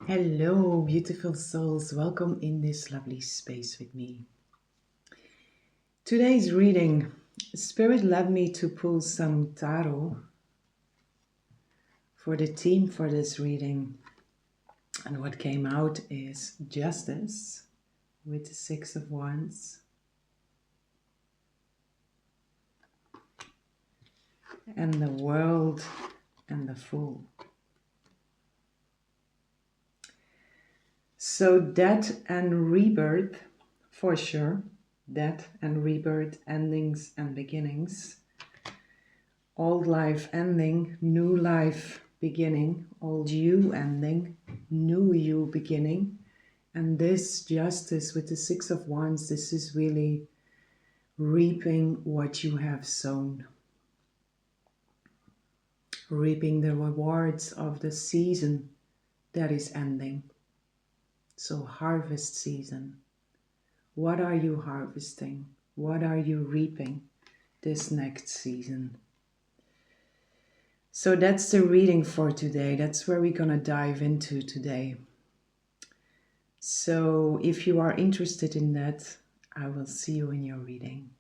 Hello, beautiful souls. Welcome in this lovely space with me. Today's reading, Spirit led me to pull some tarot for the theme for this reading. And what came out is Justice with the Six of Wands. And the World and the Fool. So death and rebirth, for sure. Death and rebirth, endings and beginnings. Old life ending, new life beginning. Old you ending, new you beginning. And this justice with the Six of Wands, this is really reaping what you have sown. Reaping the rewards of the season that is ending. So harvest season. What are you harvesting? What are you reaping this next season? So that's the reading for today. That's where we're going to dive into today. So if you are interested in that, I will see you in your reading.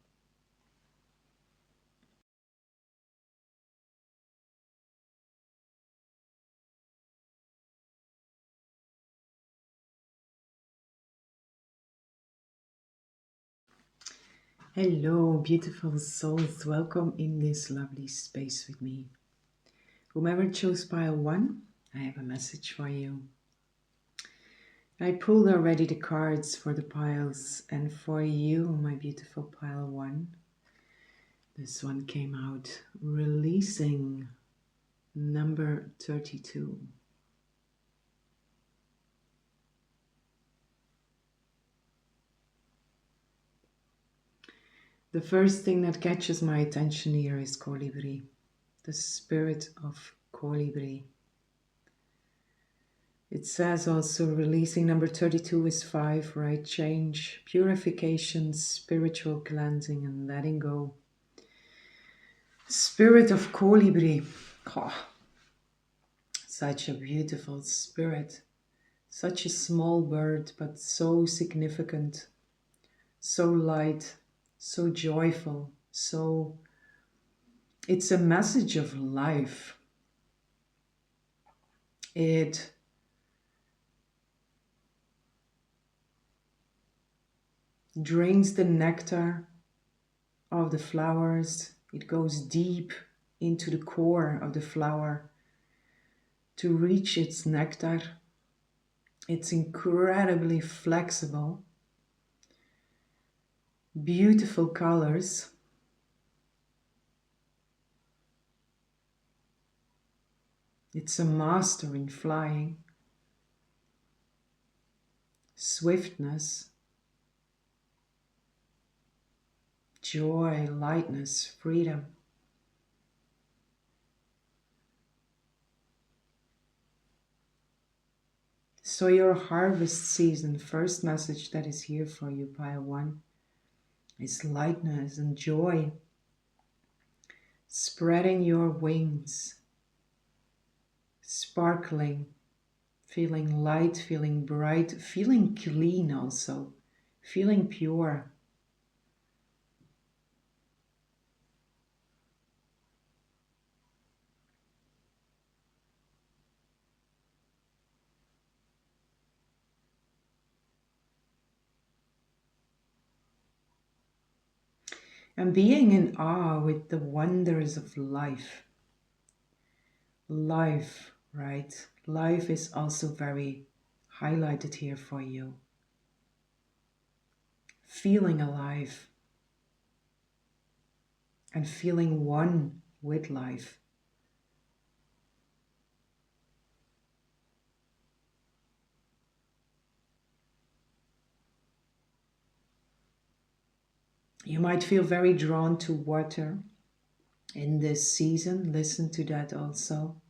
Hello, beautiful souls. Welcome in this lovely space with me. Whomever chose pile 1, I have a message for you. I pulled already the cards for the piles, and for you, my beautiful pile 1, this one came out, releasing number 32. The first thing that catches my attention here is Colibri, the spirit of Colibri. It says also releasing number 32 is 5, right? Change, purification, spiritual cleansing, and letting go. Spirit of Colibri. Oh, such a beautiful spirit. Such a small bird, but so significant. So light, so joyful, so... It's a message of life. It drinks the nectar of the flowers. It goes deep into the core of the flower to reach its nectar. It's incredibly flexible. Beautiful colors. It's a master in flying. Swiftness. Joy, lightness, freedom. So your harvest season, first message that is here for you, pile 1, is lightness and joy. Spreading your wings. Sparkling. Feeling light, feeling bright, feeling clean also. Feeling pure. And being in awe with the wonders of life. Life, right? Life is also very highlighted here for you. Feeling alive. And feeling one with life. You might feel very drawn to water in this season. Listen to that also.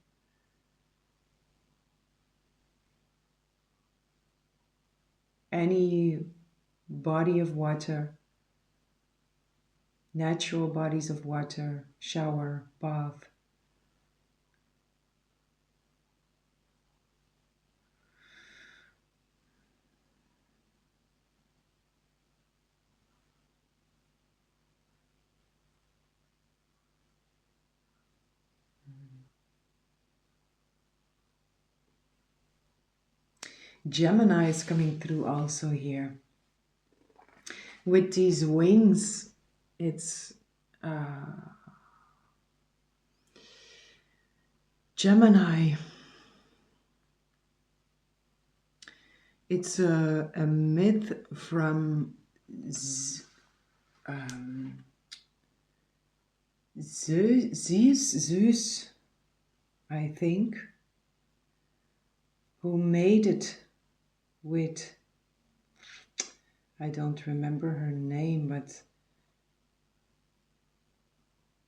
Any body of water, natural bodies of water, shower, bath. Gemini is coming through also here. With these wings, it's Gemini. It's a myth from Zeus, I think, who made it with, I don't remember her name, but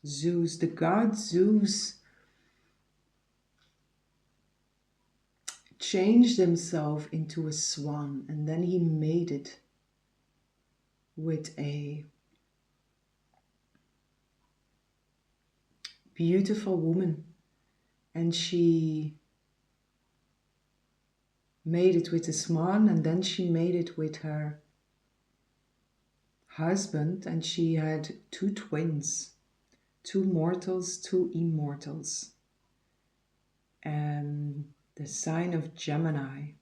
Zeus, the god Zeus, changed himself into a swan, and then he made it with a beautiful woman, and she made it with a swan, and then she made it with her husband, and she had two twins, two mortals, two immortals, and the sign of Gemini.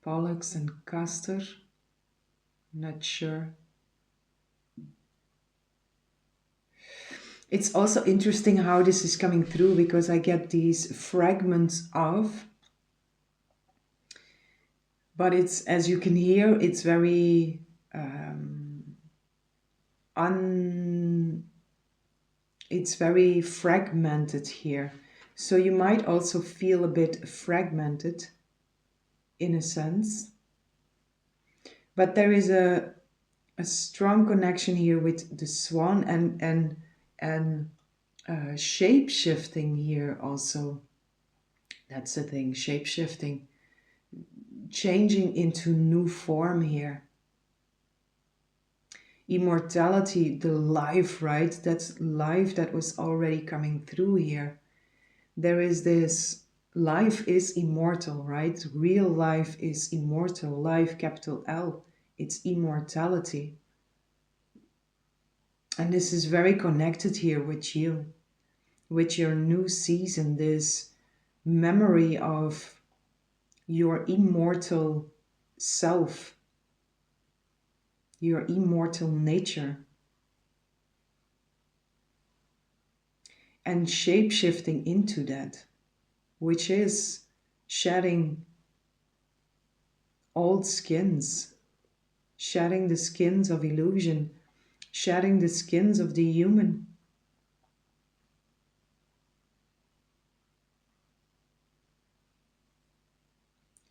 Pollux and Castor, not sure. It's also interesting how this is coming through, because I get these fragments of, but it's, as you can hear, it's very it's very fragmented here. So you might also feel a bit fragmented in a sense. But there is a strong connection here with the swan and shape shifting here also. That's the thing, shape shifting, changing into new form here. Immortality, the life, right? That's life that was already coming through here. There is this, life is immortal, right? Real life is immortal. Life, capital L, it's immortality. And this is very connected here with you, with your new season, this memory of your immortal self, your immortal nature, and shape-shifting into that, which is shedding old skins, shedding the skins of illusion, shedding the skins of the human.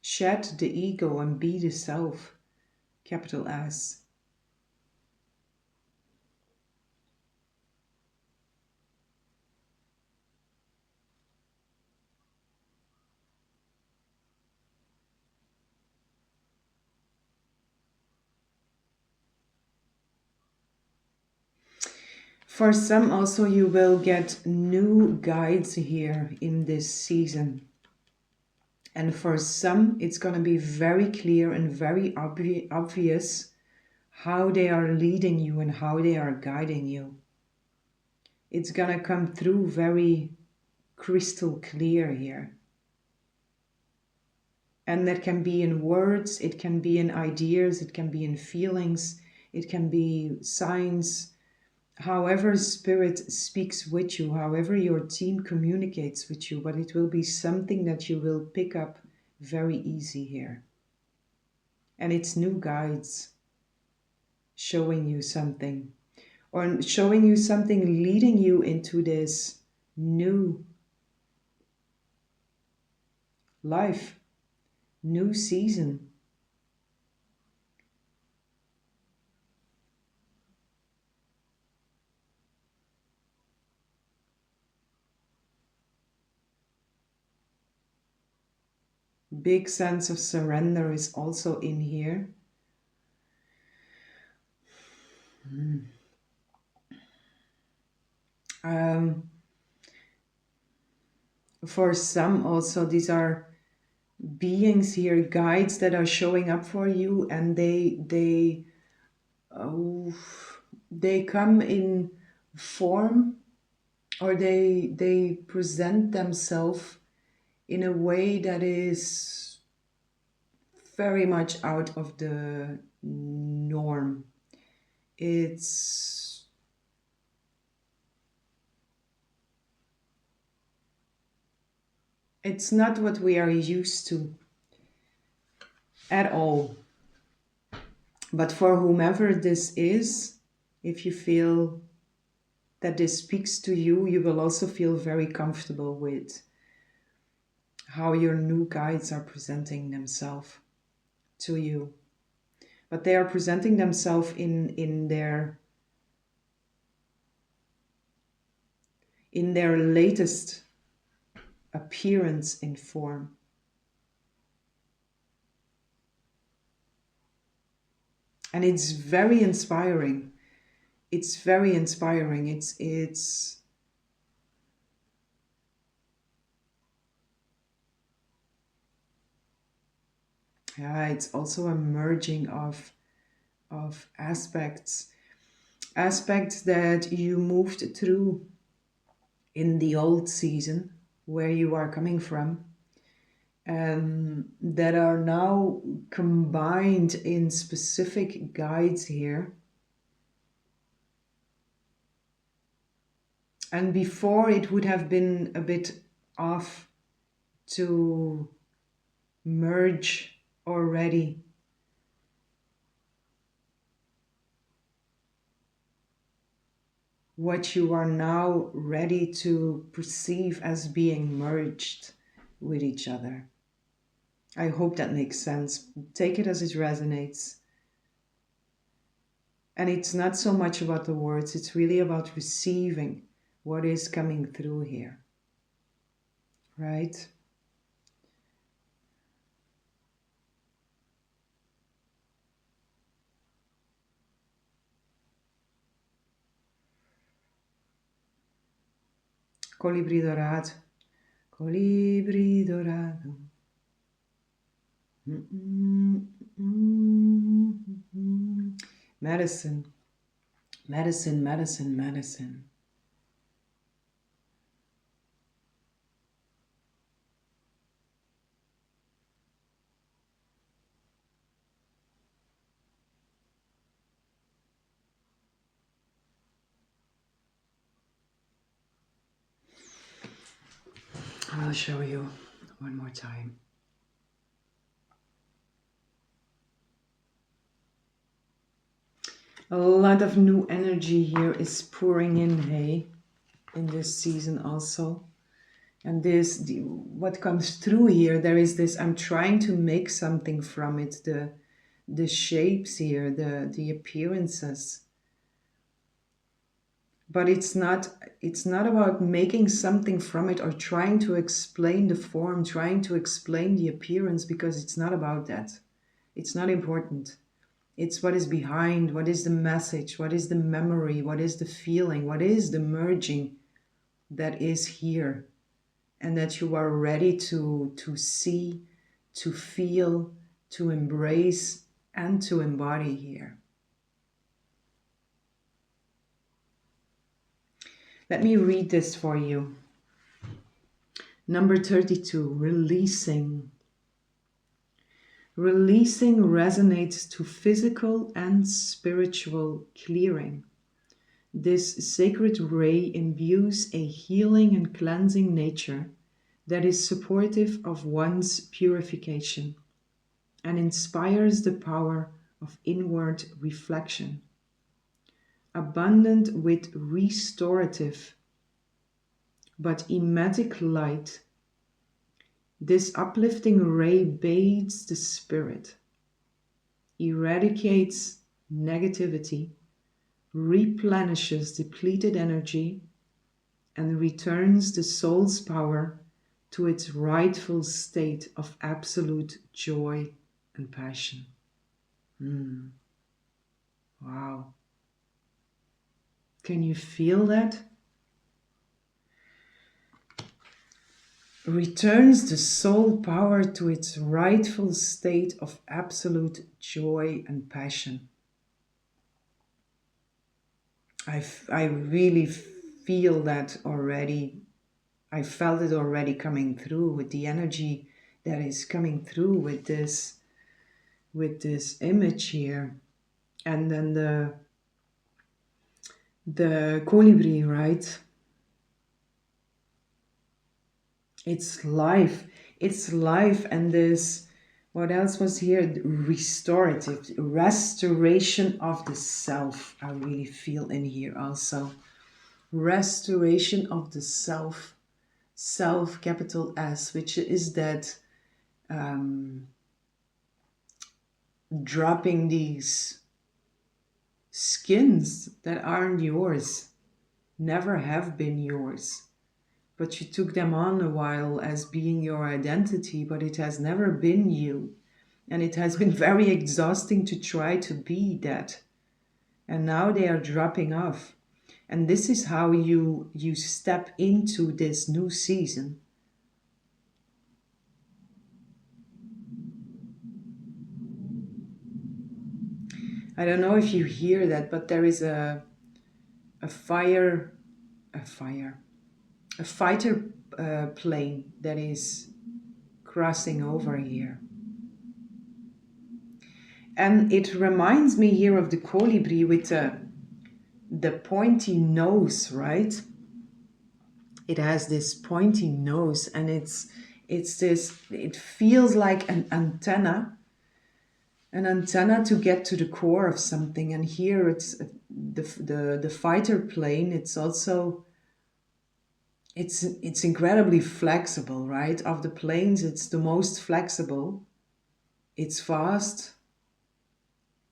Shed the ego and be the self, capital S. For some also, you will get new guides here in this season. And for some, it's going to be very clear and very obvious how they are leading you and how they are guiding you. It's going to come through very crystal clear here. And that can be in words, it can be in ideas, it can be in feelings, it can be signs. However Spirit speaks with you, however your team communicates with you, but it will be something that you will pick up very easy here. And it's new guides showing you something, or showing you something, leading you into this new life, new season. Big sense of surrender is also in here. For some also, these are beings here, guides that are showing up for you, and they come in form, or they present themselves in a way that is very much out of the norm. It's not what we are used to at all. But for whomever this is, if you feel that this speaks to you, you will also feel very comfortable with how your new guides are presenting themselves to you. But they are presenting themselves in their latest appearance in form. And it's very inspiring. It's very inspiring. It's yeah, it's also a merging of aspects that you moved through in the old season where you are coming from, that are now combined in specific guides here. And before, it would have been a bit off to merge already. What you are now ready to perceive as being merged with each other. I hope that makes sense. Take it as it resonates. And it's not so much about the words, it's really about receiving what is coming through here. Right? Colibri dorado. Colibri dorado. Medicine. Medicine, medicine, medicine. I'll show you one more time. A lot of new energy here is pouring in, hey, in this season also. And what comes through here, there is this, I'm trying to make something from it, the shapes here, the appearances. But it's not about making something from it or trying to explain the form, trying to explain the appearance, because it's not about that. It's not important. It's what is behind, what is the message, what is the memory, what is the feeling, what is the merging that is here, and that you are ready to see, to feel, to embrace, and to embody here. Let me read this for you. Number 32, releasing. Releasing resonates to physical and spiritual clearing. This sacred ray imbues a healing and cleansing nature that is supportive of one's purification and inspires the power of inward reflection. Abundant with restorative but emetic light, this uplifting ray bathes the spirit, eradicates negativity, replenishes depleted energy, and returns the soul's power to its rightful state of absolute joy and passion. Wow. Can you feel that? Returns the soul power to its rightful state of absolute joy and passion. I really feel that already. I felt it already coming through with the energy that is coming through with this image here. And then the colibri, right? It's life. It's life. And this, what else was here? Restorative, restoration of the self. I really feel in here also. Restoration of the self. Self, capital S, which is that dropping these skins that aren't yours, never have been yours, but you took them on a while as being your identity, but it has never been you. And it has been very exhausting to try to be that. And now they are dropping off. And this is how you step into this new season. I don't know if you hear that, but there is a fighter plane that is crossing over here. And it reminds me here of the colibri with the pointy nose, right? It has this pointy nose, and it's this, it feels like an antenna to get to the core of something. And here it's the fighter plane. It's also, it's incredibly flexible, right? Of the planes, it's the most flexible. It's fast.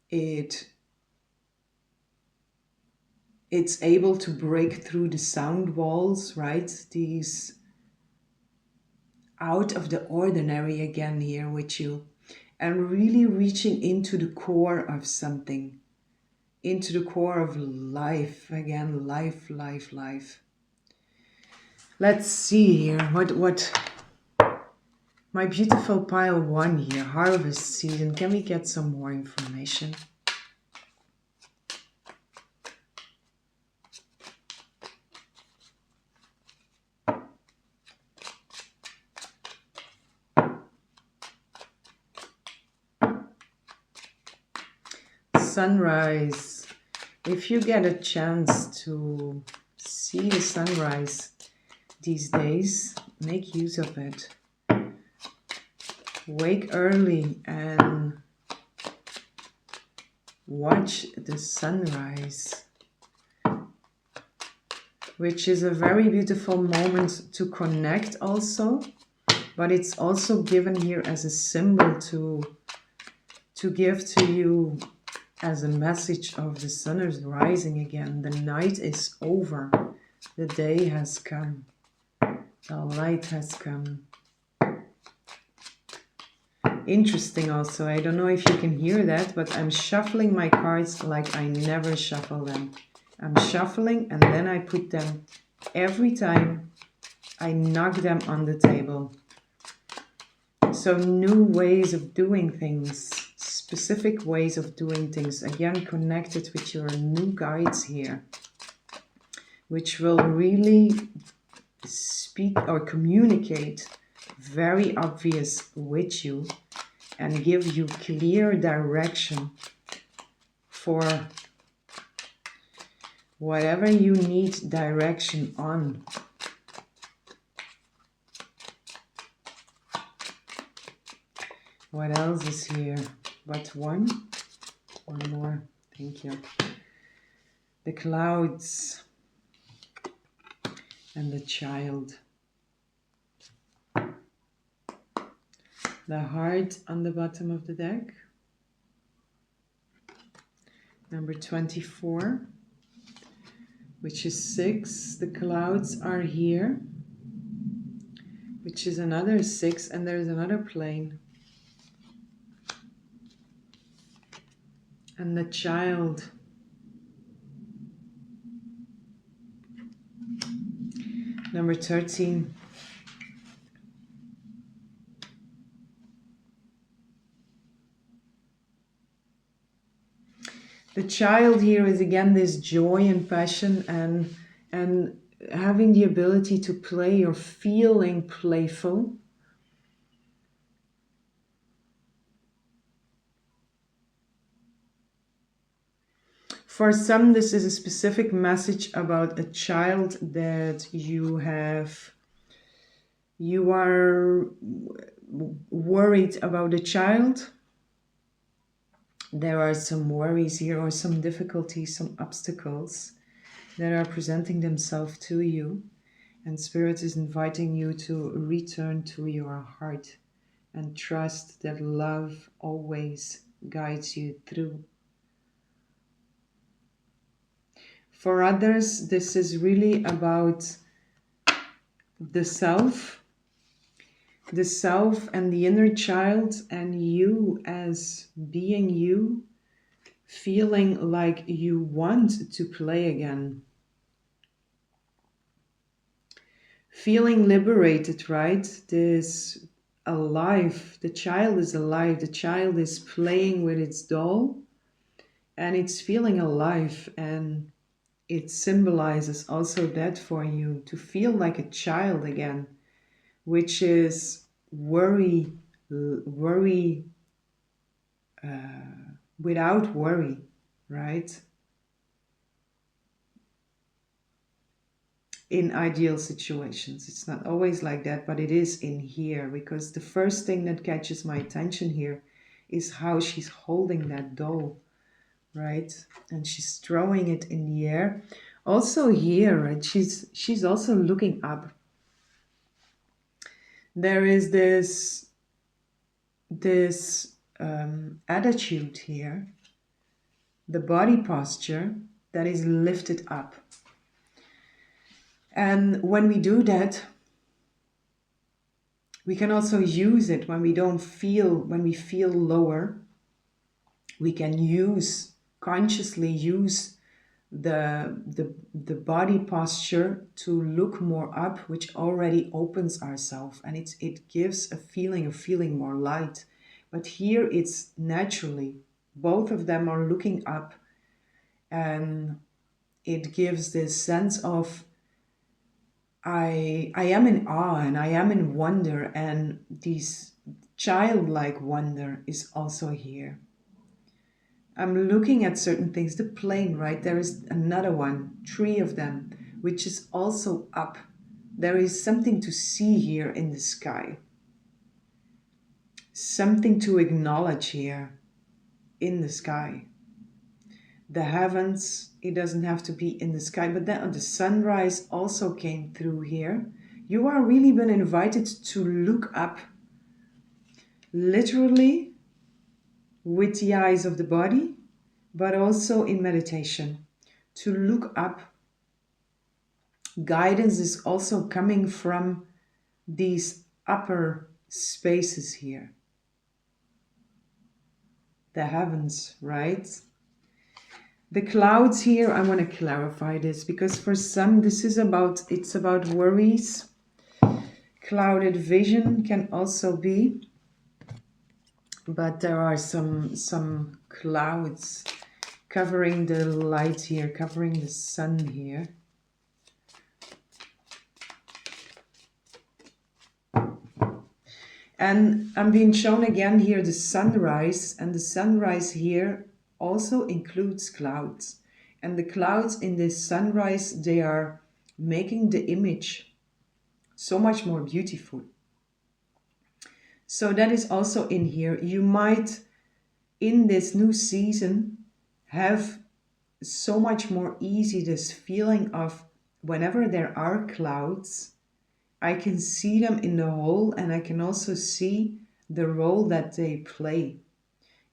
It's able to break through the sound walls, right? These out of the ordinary again here with you. And really reaching into the core of something, into the core of life again, life. Let's see here what my beautiful pile 1 here, harvest season. Can we get some more information? Sunrise. If you get a chance to see the sunrise these days, make use of it. Wake early and watch the sunrise, which is a very beautiful moment to connect also, but it's also given here as a symbol to give to you as a message of the sun is rising again. The night is over. The day has come. The light has come. Interesting also. I don't know if you can hear that, but I'm shuffling my cards like I never shuffle them. I'm shuffling and then I put them every time I knock them on the table. So new ways of doing things. Specific ways of doing things, again connected with your new guides here, which will really speak or communicate very obvious with you and give you clear direction for whatever you need direction on. What else is here? But one more, thank you. The clouds and the child. The heart on the bottom of the deck. Number 24, which is 6. The clouds are here, which is another 6, and there's another plane. And the child. Number 13. The child here is again this joy and passion and having the ability to play or feeling playful. For some, this is a specific message about a child that you are worried about the child. There are some worries here or some difficulties, some obstacles that are presenting themselves to you. And Spirit is inviting you to return to your heart and trust that love always guides you through. For others, this is really about the self and the inner child, and you as being you, feeling like you want to play again. Feeling liberated, right? This alive. The child is alive. The child is playing with its doll and it's feeling alive, and it symbolizes also that for you to feel like a child again, which is worry without worry, right? In ideal situations. It's not always like that, but it is in here, because the first thing that catches my attention here is how she's holding that doll, right? And she's throwing it in the air. Also here, right? She's also looking up. There is this attitude here, the body posture that is lifted up. And when we do that, we can also use it when we feel lower. We can consciously use the body posture to look more up, which already opens ourselves, and it gives a feeling more light. But here it's naturally, both of them are looking up, and it gives this sense of I am in awe and I am in wonder, and this childlike wonder is also here. I'm looking at certain things. The plane, right? There is another one, 3 of them, which is also up. There is something to see here in the sky. Something to acknowledge here in the sky. The heavens, it doesn't have to be in the sky, but then the sunrise also came through here. You are really been invited to look up, literally with the eyes of the body, but also in meditation, to look up. Guidance is also coming from these upper spaces here. The heavens, right? The clouds here, I want to clarify this, because for some it's about worries. Clouded vision can also be, but there are some clouds covering the light here, covering the sun here. And I'm being shown again here the sunrise, and the sunrise here also includes clouds. And the clouds in this sunrise, they are making the image so much more beautiful. So that is also in here. You might, in this new season, have so much more easy this feeling of whenever there are clouds, I can see them in the whole, and I can also see the role that they play.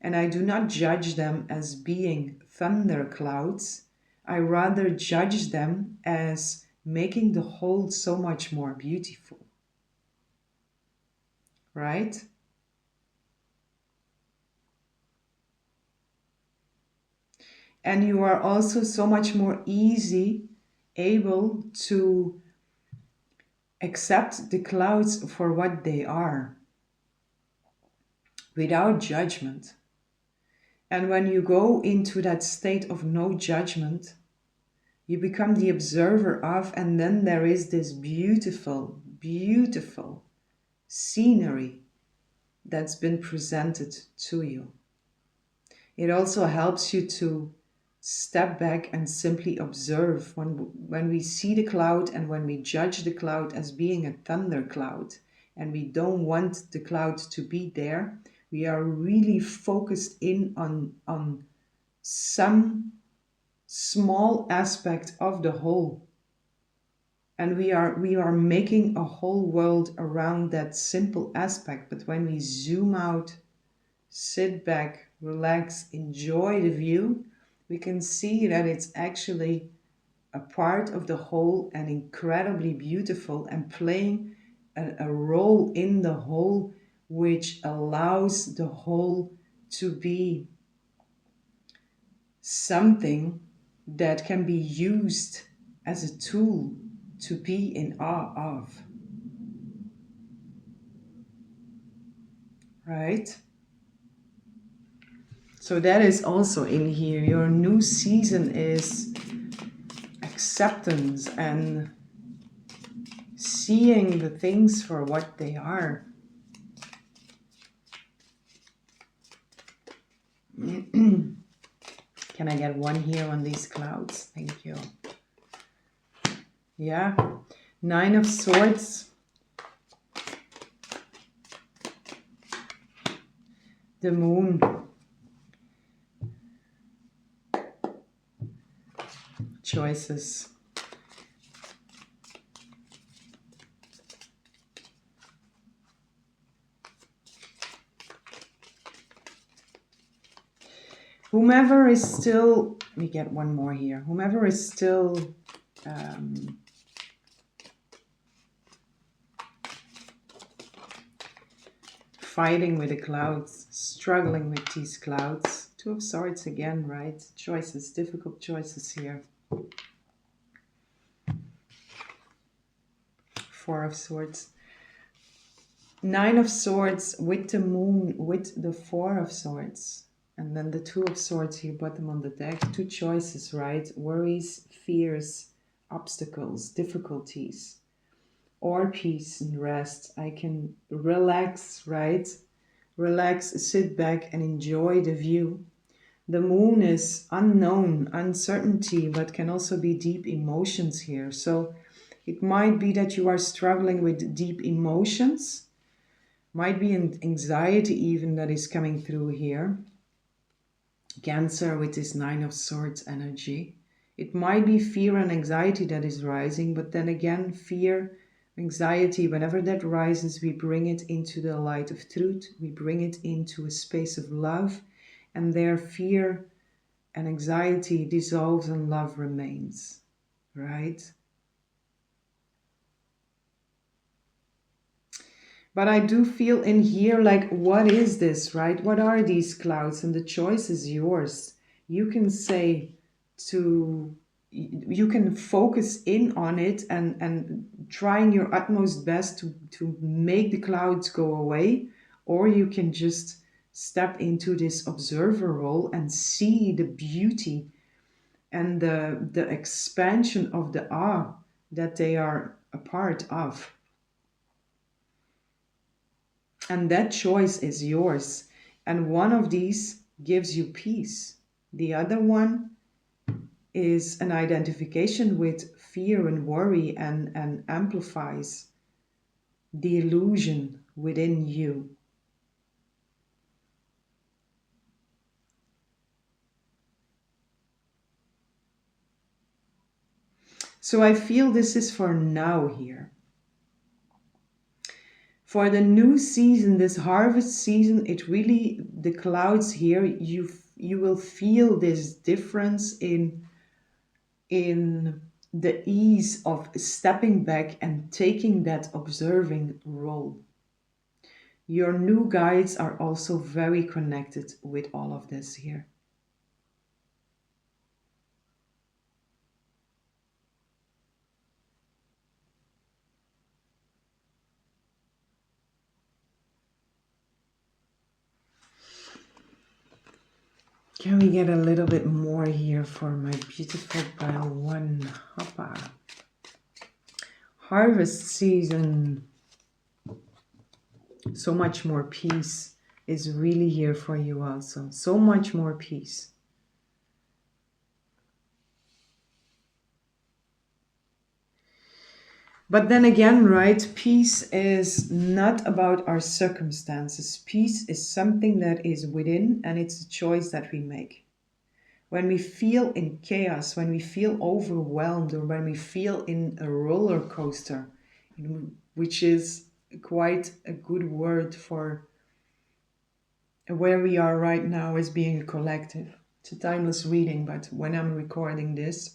And I do not judge them as being thunderclouds. I rather judge them as making the whole so much more beautiful. Right? And you are also so much more able to accept the clouds for what they are, without judgment. And when you go into that state of no judgment, You become the observer of, and then there is this beautiful, beautiful scenery that's been presented to you. It also helps you to step back and simply observe. When we see the cloud and when we judge the cloud as being a thunder cloud, and we don't want the cloud to be there, we are really focused in on some small aspect of the whole. And we are making a whole world around that simple aspect. But when we zoom out, sit back, relax, enjoy the view, we can see that it's actually a part of the whole and incredibly beautiful and playing a role in the whole, which allows the whole to be something that can be used as a tool to be in awe of. Right? So that is also in here. Your new season is acceptance and seeing the things for what they are. Can I get one here on these clouds? Thank you. Yeah. 9 of Swords. The Moon. Choices. Whomever is still, let me get one more here. Whomever is still fighting with the clouds, struggling with these clouds. 2 of Swords again, right? Choices, difficult choices here. 4 of Swords. 9 of Swords with the Moon, with the 4 of Swords. And then the 2 of Swords here, bottom on the deck. 2 choices, right? Worries, fears, obstacles, difficulties. Or peace and rest. I can relax, right? Relax, sit back and enjoy the view. The Moon is unknown, uncertainty, but can also be deep emotions here. So it might be that you are struggling with deep emotions. Might be an anxiety even that is coming through here. Cancer with this 9 of Swords energy. It might be fear and anxiety that is rising, but then again, fear, anxiety, whenever that rises, we bring it into the light of truth. We bring it into a space of love, and there fear and anxiety dissolves and love remains, right? But I do feel in here like, what is this, right? What are these clouds? And the choice is yours. You can say you can focus in on it and trying your utmost best to make the clouds go away. Or you can just step into this observer role and see the beauty and the expansion of the awe that they are a part of. And that choice is yours. And one of these gives you peace. The other one is an identification with fear and worry and amplifies the illusion within you. So I feel this is for now here. For the new season, this harvest season, it really, the clouds here, you will feel this difference in the ease of stepping back and taking that observing role. Your new guides are also very connected with all of this here. Can we get a little bit more here for my beautiful pile one? Hoppa. Harvest season. So much more peace is really here for you also. So much more peace. But then again, right, peace is not about our circumstances. Peace is something that is within, and it's a choice that we make. When we feel in chaos, when we feel overwhelmed, or when we feel in a roller coaster, which is quite a good word for where we are right now as being a collective. It's a timeless reading, but when I'm recording this,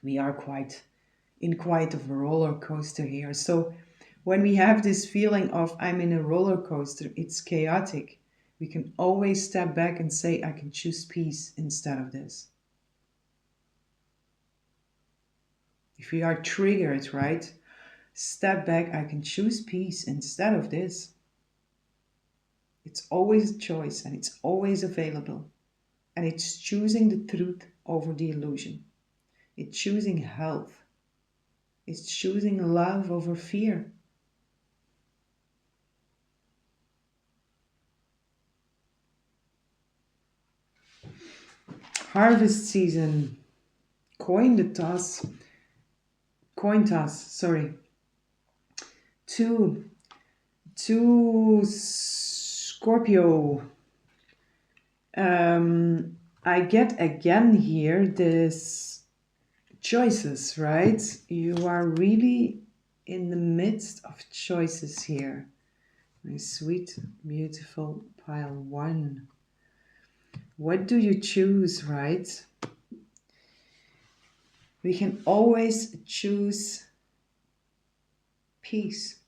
we are quite of a roller coaster here. So when we have this feeling of I'm in a roller coaster, it's chaotic, we can always step back and say, I can choose peace instead of this. If we are triggered, right? Step back, I can choose peace instead of this. It's always a choice and it's always available. And it's choosing the truth over the illusion. It's choosing health. It's choosing love over fear. Harvest season. Coin toss, sorry. To Scorpio. I get again here this choices, right? You are really in the midst of choices here. My sweet, beautiful pile one. What do you choose, right? We can always choose peace.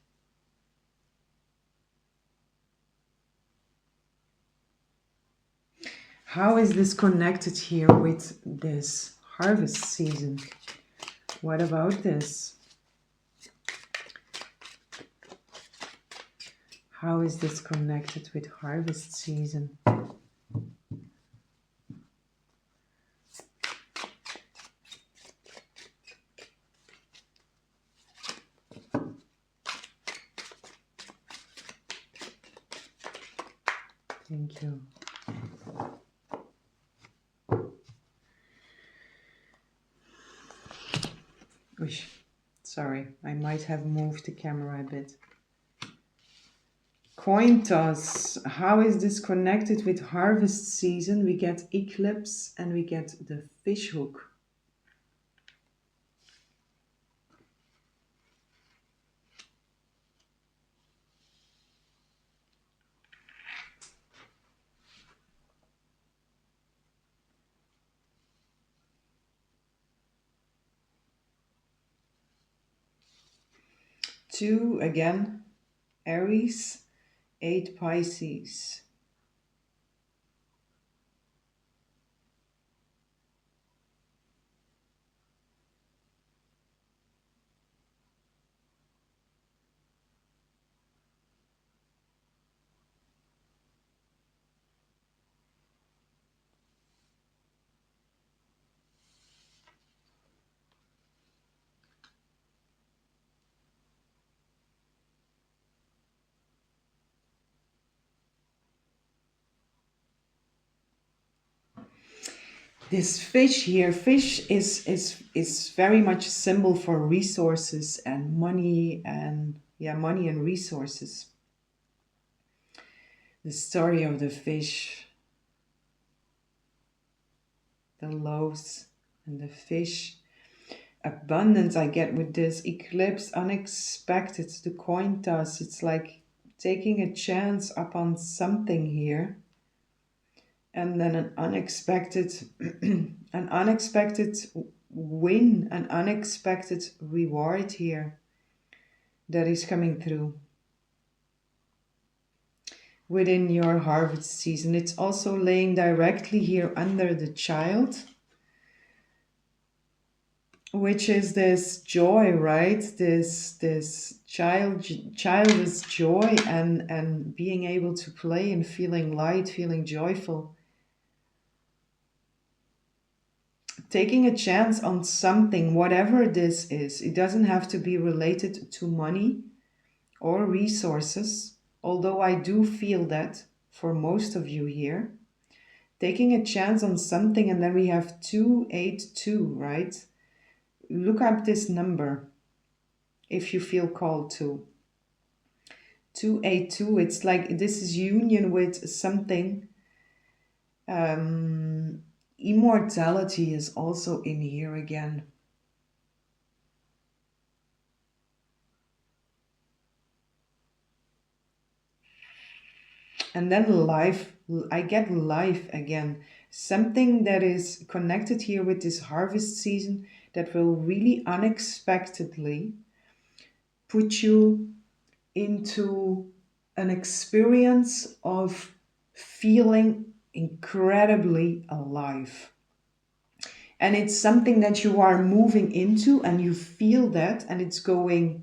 How is this connected here with this harvest season? What about this? How is this connected with harvest season? Thank you. Oosh, sorry, I might have moved the camera a bit. Coin toss. How is this connected with harvest season? We get eclipse and we get the fish hook. Two again, Aries, 8 Pisces. This fish here, fish is very much a symbol for resources and money and money and resources. The story of the fish, the loaves and the fish. Abundance I get with this eclipse, unexpected, the coin toss. It's like taking a chance upon something here. And then an unexpected an unexpected win, an unexpected reward here that is coming through within your harvest season. It's also laying directly here under the child, which is this joy, right? This childless joy and being able to play and feeling light, feeling joyful. taking a chance on something, whatever this is. It doesn't have to be related to money or resources, although I do feel that for most of you here. Taking a chance on something, and then we have 282, right? Look up this number if you feel called to. 282, it's like this is union with something. Immortality is also in here again. And then life, I get life again. Something that is connected here with this harvest season that will really unexpectedly put you into an experience of feeling incredibly alive. And it's something that you are moving into and you feel that, and it's going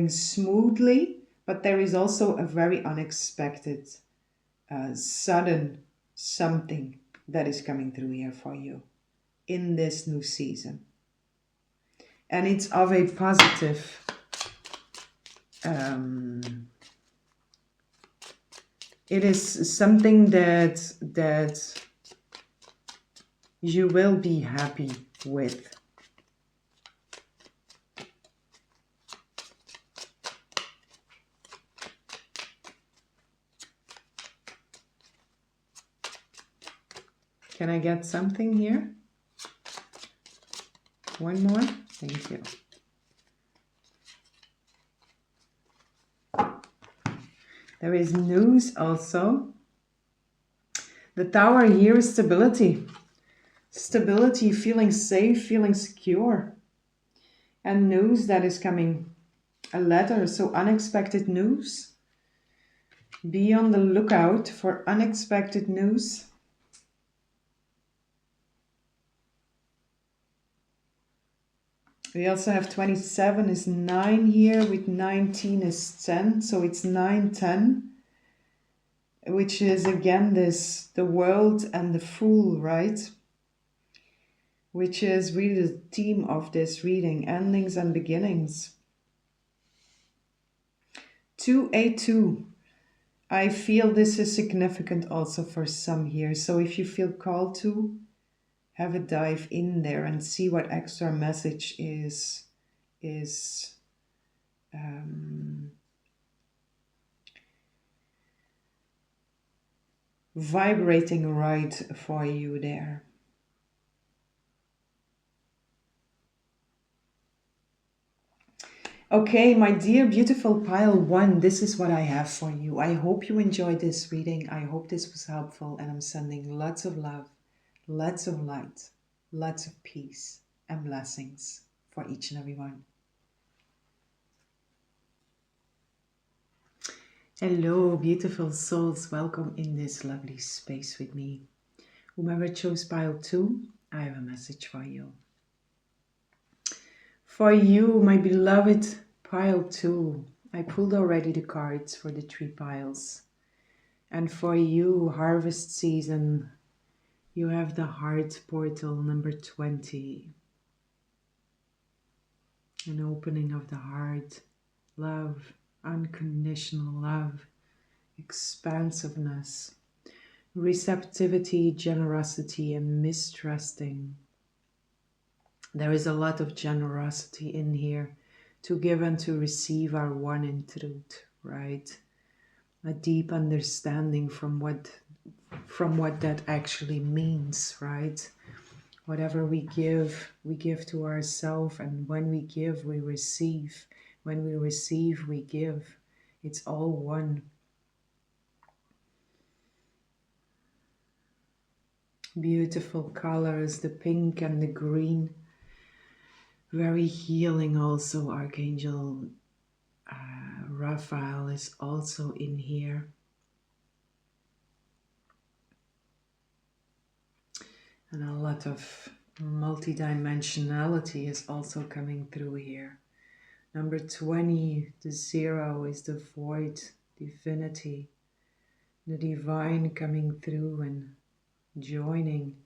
smoothly, but there is also a very unexpected sudden something that is coming through here for you in this new season. And it's of a positive it is something that you will be happy with. Can I get something here? One more? Thank you. There is news also. The Tower here is stability. Stability, feeling safe, feeling secure. And news that is coming. A letter, so unexpected news. Be on the lookout for unexpected news. We also have 27 is 9 here, with 19 is 10, so it's 9, 10, which is again this, the world and the fool, right? Which is really the theme of this reading, endings and beginnings. 282. I feel this is significant also for some here, so if you feel called to, have a dive in there and see what extra message is vibrating right for you there. Okay, my dear beautiful pile 1, this is what I have for you. I hope you enjoyed this reading. I hope this was helpful, and I'm sending lots of love, lots of light, lots of peace and blessings for each and every one. Hello, beautiful souls. Welcome in this lovely space with me. Whomever chose pile 2, I have a message for you. For you, my beloved pile 2, I pulled already the cards for the 3 piles. And for you, harvest season, you have the heart portal number 20. An opening of the heart, love, unconditional love, expansiveness, receptivity, generosity, and mistrusting. There is a lot of generosity in here. To give and to receive are one in truth, right? A deep understanding from what that actually means, right? Whatever we give to ourselves, and when we give, we receive. When we receive, we give. It's all one. Beautiful colors, the pink and the green. Very healing also. Archangel Raphael is also in here. And a lot of multidimensionality is also coming through here. Number 20, the 0 is the void, divinity, the divine coming through and joining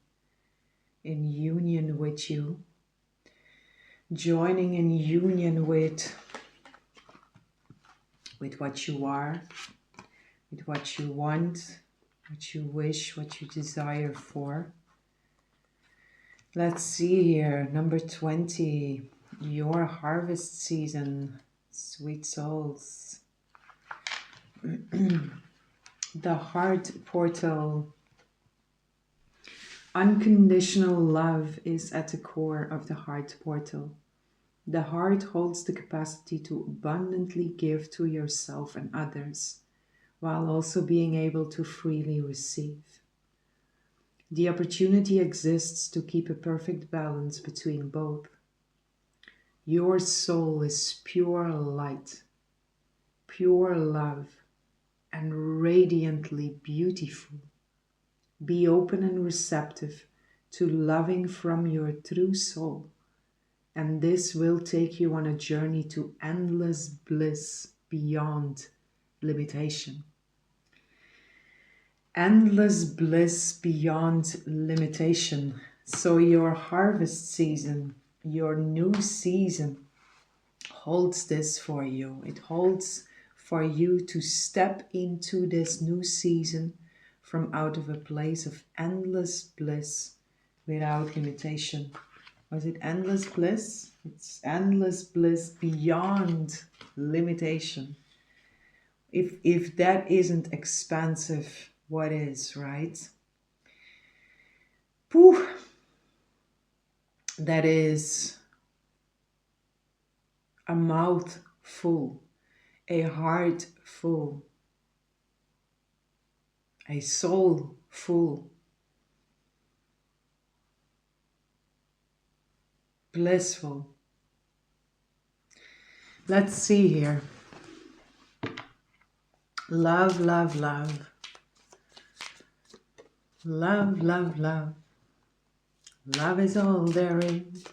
in union with you, joining in union with what you are, with what you want, what you wish, what you desire for. Let's see here, number 20, your harvest season, sweet souls. The heart portal. Unconditional love is at the core of the heart portal. The heart holds the capacity to abundantly give to yourself and others, while also being able to freely receive. The opportunity exists to keep a perfect balance between both. Your soul is pure light, pure love, and radiantly beautiful. Be open and receptive to loving from your true soul, and this will take you on a journey to endless bliss beyond limitation. Endless bliss beyond limitation. So your harvest season, your new season, holds this for you. It holds for you to step into this new season from out of a place of endless bliss without limitation. Was it endless bliss? It's endless bliss beyond limitation. If that isn't expansive, what is, right? Pooh. That is a mouth full, a heart full, a soul full, blissful. Let's see here. Love, love, love. Love, love, love. Love is all there is.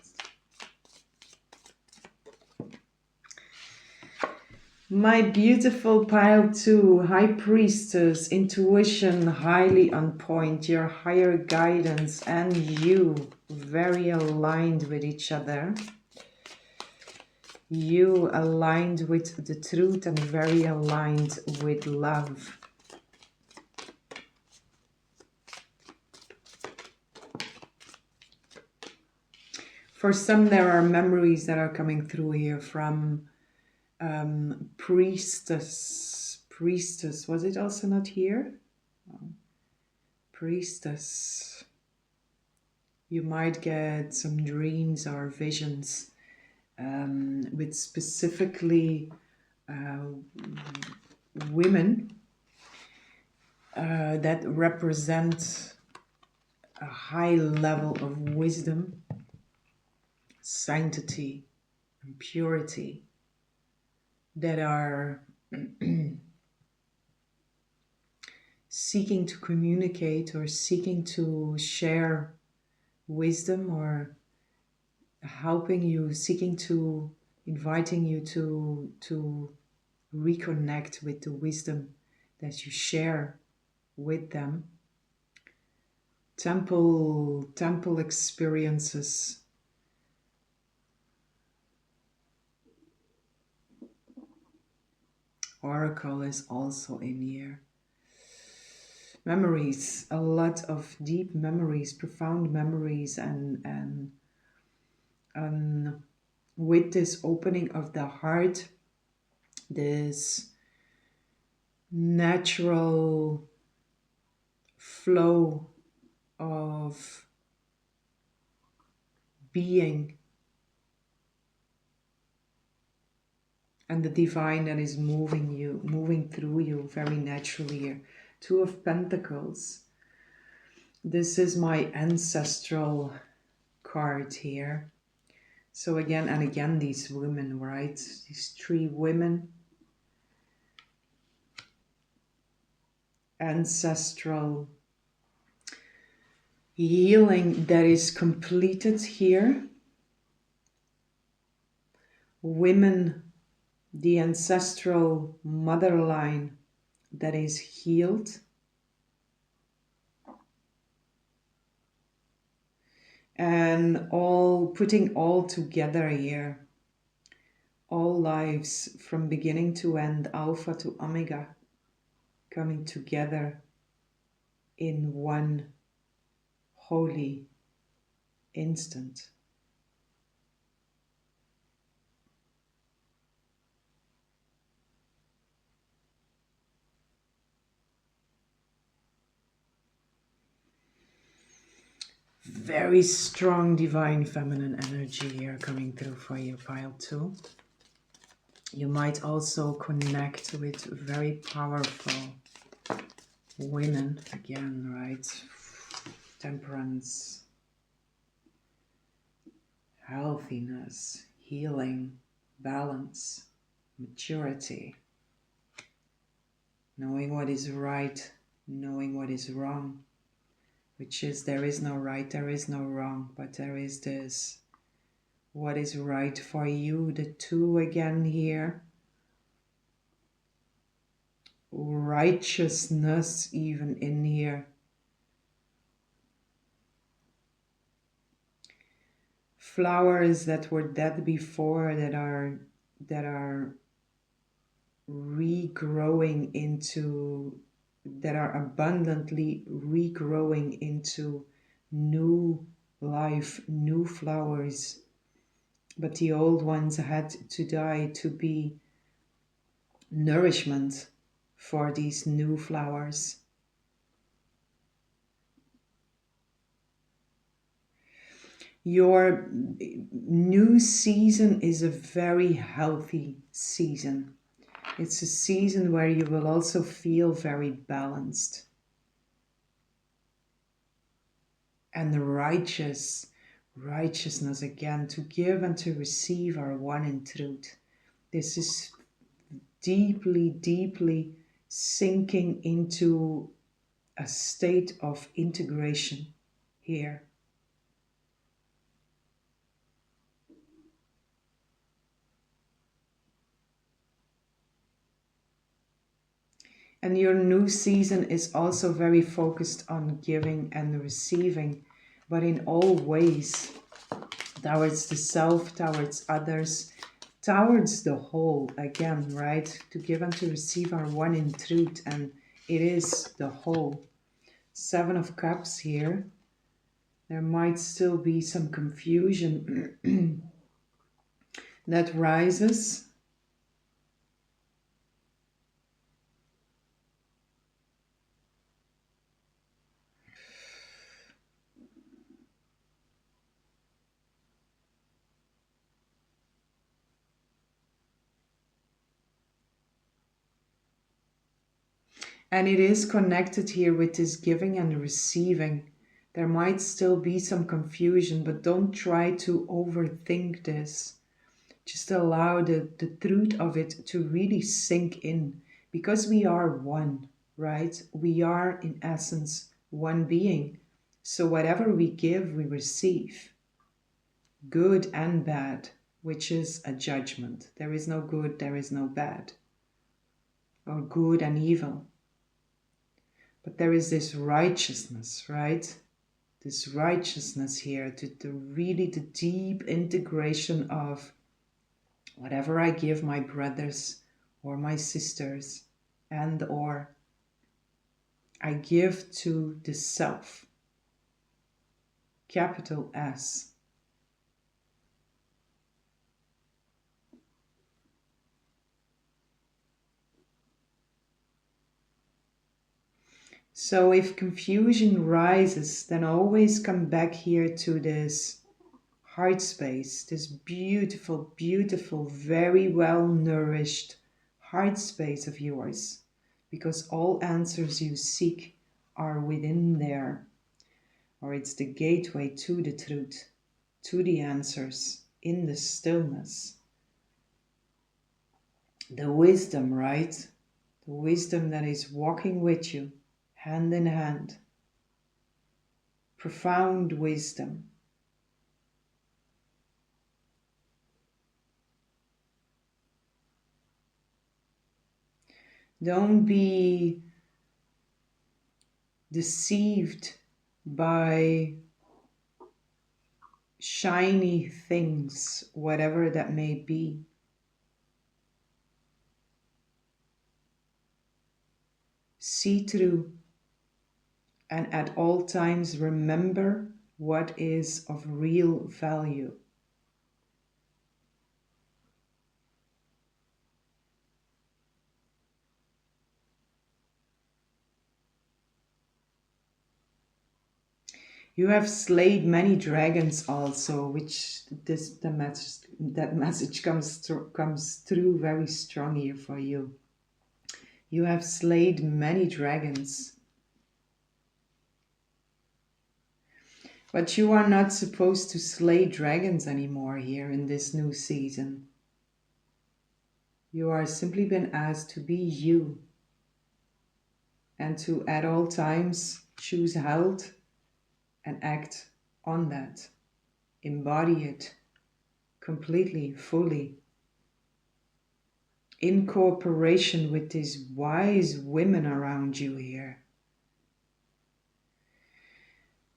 My beautiful pile 2, High Priestess, intuition highly on point, your higher guidance and you very aligned with each other. You aligned with the truth and very aligned with love. For some, there are memories that are coming through here from priestess. Was it also not here? Oh. Priestess. You might get some dreams or visions with specifically women that represent a high level of wisdom, sanctity, and purity, that are seeking to communicate or seeking to share wisdom, or helping you, inviting you to reconnect with the wisdom that you share with them. Temple experiences. Oracle is also in here. Memories, a lot of deep memories, profound memories, and with this opening of the heart, this natural flow of being and the divine that is moving through you very naturally here. 2 of Pentacles. This is my ancestral card here. So again and again, these women, right? These 3 women. Ancestral healing that is completed here. Women, the ancestral mother line that is healed. and all putting all together here, all lives from beginning to end, alpha to omega, coming together in one holy instant. Very strong divine feminine energy here coming through for you, pile 2. You might also connect with very powerful women again, right? Temperance, healthiness, healing, balance, maturity, knowing what is right, knowing what is wrong, which is there is no right, there is no wrong, but there is this, what is right for you, the 2 again here. Righteousness even in here. Flowers that were dead before that are regrowing into, that are abundantly regrowing into new life, new flowers. But the old ones had to die to be nourishment for these new flowers. Your new season is a very healthy season. It's a season where you will also feel very balanced and righteousness again. To give and to receive are one in truth. This is deeply sinking into a state of integration here. And your new season is also very focused on giving and receiving, but in all ways, towards the self, towards others, towards the whole, again, right? To give and to receive are one in truth, and it is the whole. 7 of Cups here. There might still be some confusion that rises. And it is connected here with this giving and receiving. There might still be some confusion, but don't try to overthink this. Just allow the truth of it to really sink in, because we are one, right? We are in essence one being. So whatever we give, we receive, good and bad, which is a judgment. There is no good, there is no bad, or good and evil. But there is this righteousness, right? This righteousness here, to really the deep integration of whatever I give my brothers or my sisters, and or I give to the self, capital S. So if confusion rises, then always come back here to this heart space, this beautiful, very well nourished heart space of yours, because all answers you seek are within there, or it's the gateway to the truth, to the answers in the stillness. The wisdom, right? The wisdom that is walking with you, hand in hand. Profound wisdom. Don't be deceived by shiny things, whatever that may be. See through, and at all times remember what is of real value. You have slayed many dragons also, which that message comes through very strong here for you. You have slayed many dragons. But you are not supposed to slay dragons anymore here in this new season. You are simply been asked to be you and to at all times choose health and act on that. Embody it completely, fully. In cooperation with these wise women around you here.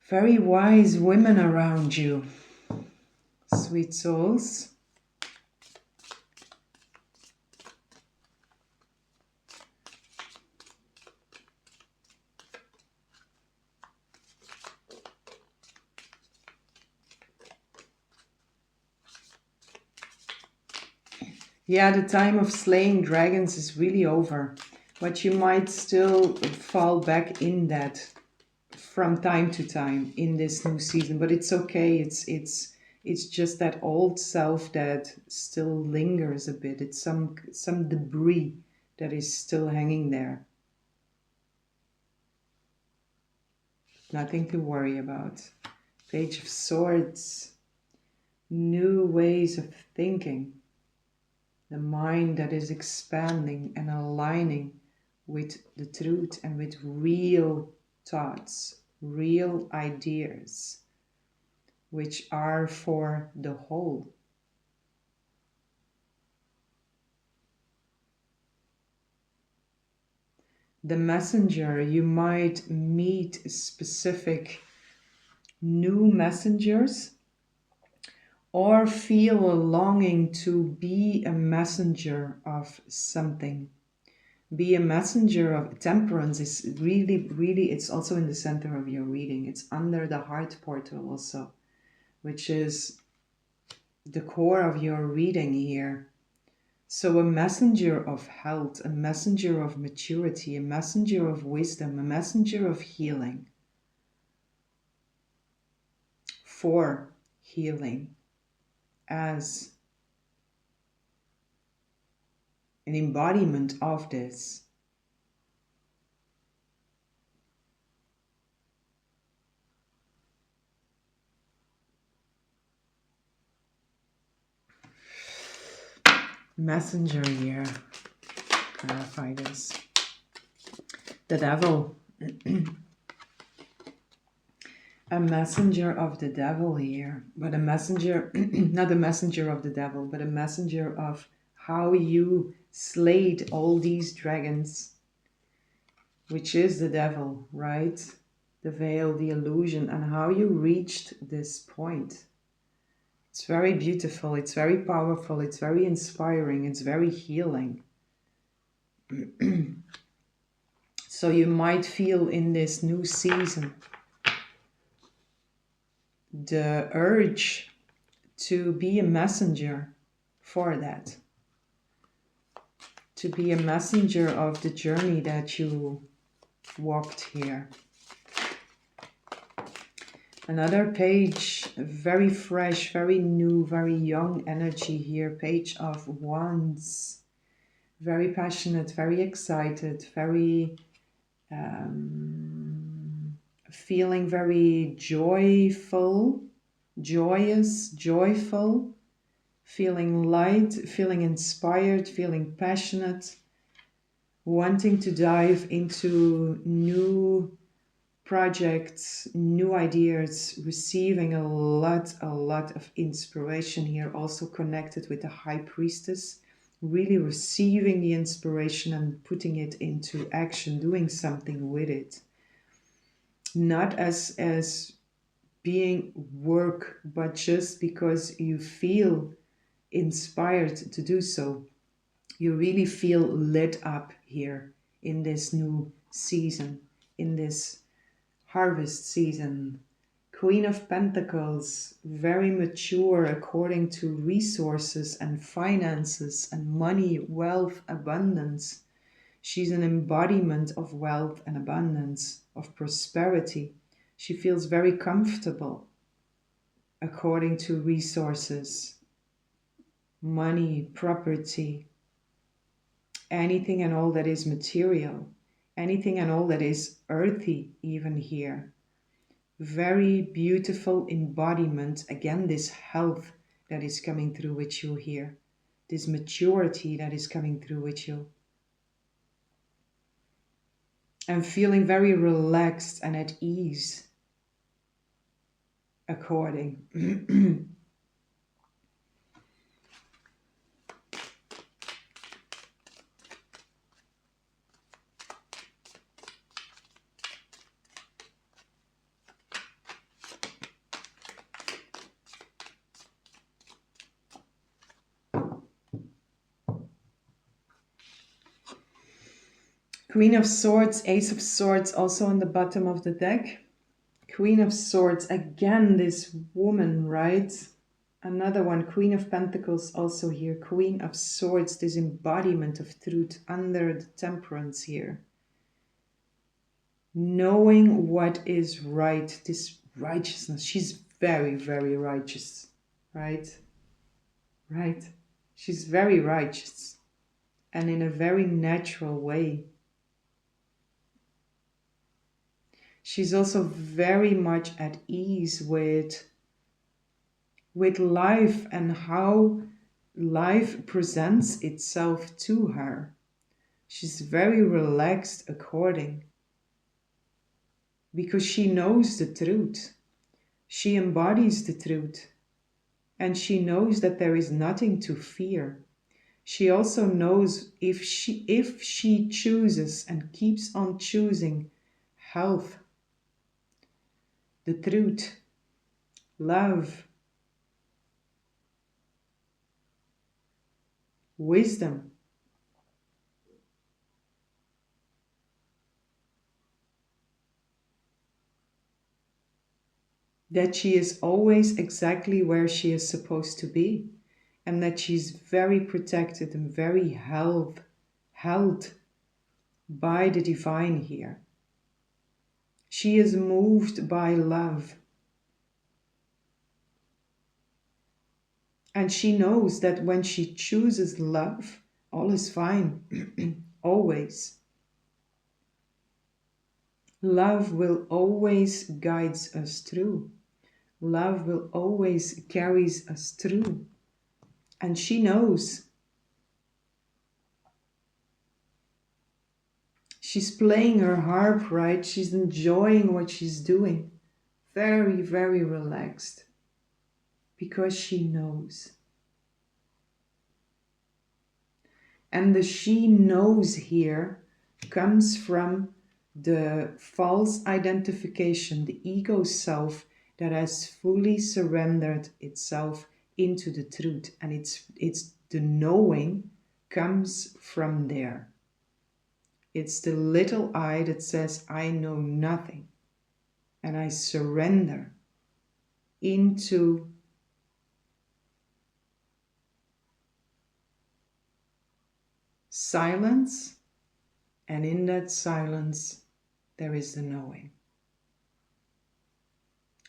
Very wise women around you, sweet souls. Yeah, the time of slaying dragons is really over, but you might still fall back in that from time to time in this new season. But it's okay. It's just that old self that still lingers a bit. It's some debris that is still hanging there. Nothing to worry about. Page of Swords. New ways of thinking. The mind that is expanding and aligning with the truth and with real thoughts, real ideas, which are for the whole. The messenger, you might meet specific new messengers or feel a longing to be a messenger of something. Be a messenger of temperance is really, it's also in the center of your reading. It's under the heart portal also, which is the core of your reading here. So a messenger of health, a messenger of maturity, a messenger of wisdom, a messenger of healing. For healing as an embodiment of this. Messenger here. Clarify this. The devil. A messenger of the devil here. But a messenger, not a messenger of the devil, but a messenger of how you slayed all these dragons, which is the devil, right? The veil, the illusion, and how you reached this point. It's very beautiful, it's very powerful, it's very inspiring, it's very healing. So you might feel in this new season the urge to be a messenger for that. To be a messenger of the journey that you walked here. Another page, very fresh, very new, very young energy here. Page of Wands. Very passionate, very excited, very feeling very joyful, joyous, joyful, feeling light, feeling inspired, feeling passionate, wanting to dive into new projects, new ideas, receiving a lot of inspiration here, also connected with the High Priestess, really receiving the inspiration and putting it into action, doing something with it. Not as being work, but just because you feel inspired to do so. You really feel lit up here in this new season, in this harvest season. Queen of Pentacles, very mature according to resources and finances and money, wealth, abundance. She's an embodiment of wealth and abundance, of prosperity. She feels very comfortable according to resources, money, property, anything and all that is material, anything and all that is earthy, even here. Very beautiful embodiment. Again, this health that is coming through with you here, this maturity that is coming through with you. I'm feeling very relaxed and at ease according. Queen of Swords, Ace of Swords also on the bottom of the deck. Queen of Swords, again this woman, right? Another one, Queen of Pentacles also here. Queen of Swords, this embodiment of truth under the Temperance here. Knowing what is right, this righteousness. She's very, very righteous, right? Right? She's very righteous and in a very natural way. She's also very much at ease with life and how life presents itself to her. She's very relaxed according, because she knows the truth. She embodies the truth, and she knows that there is nothing to fear. She also knows if she chooses and keeps on choosing health, the truth, love, wisdom, that she is always exactly where she is supposed to be, and that she's very protected and very held by the divine here. She is moved by love. And she knows that when she chooses love, all is fine, always. Love will always guide us through. Love will always carry us through. And she knows. She's playing her harp, right? She's enjoying what she's doing. Very, very relaxed. Because she knows. And the she knows here comes from the false identification, the ego self that has fully surrendered itself into the truth. And it's the knowing comes from there. It's the little I that says, I know nothing. And I surrender into silence, and in that silence there is the knowing.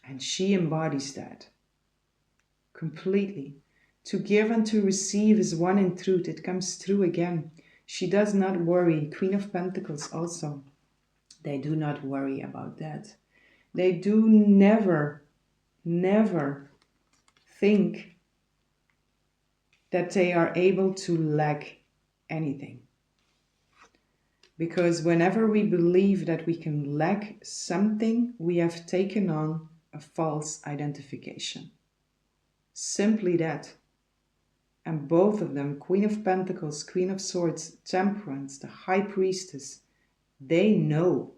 And she embodies that completely. To give and to receive is one in truth. It comes through again. She does not worry. Queen of Pentacles also. They do not worry about that. They do never think that they are able to lack anything. Because whenever we believe that we can lack something, we have taken on a false identification. Simply that. And both of them, Queen of Pentacles, Queen of Swords, Temperance, the High Priestess, they know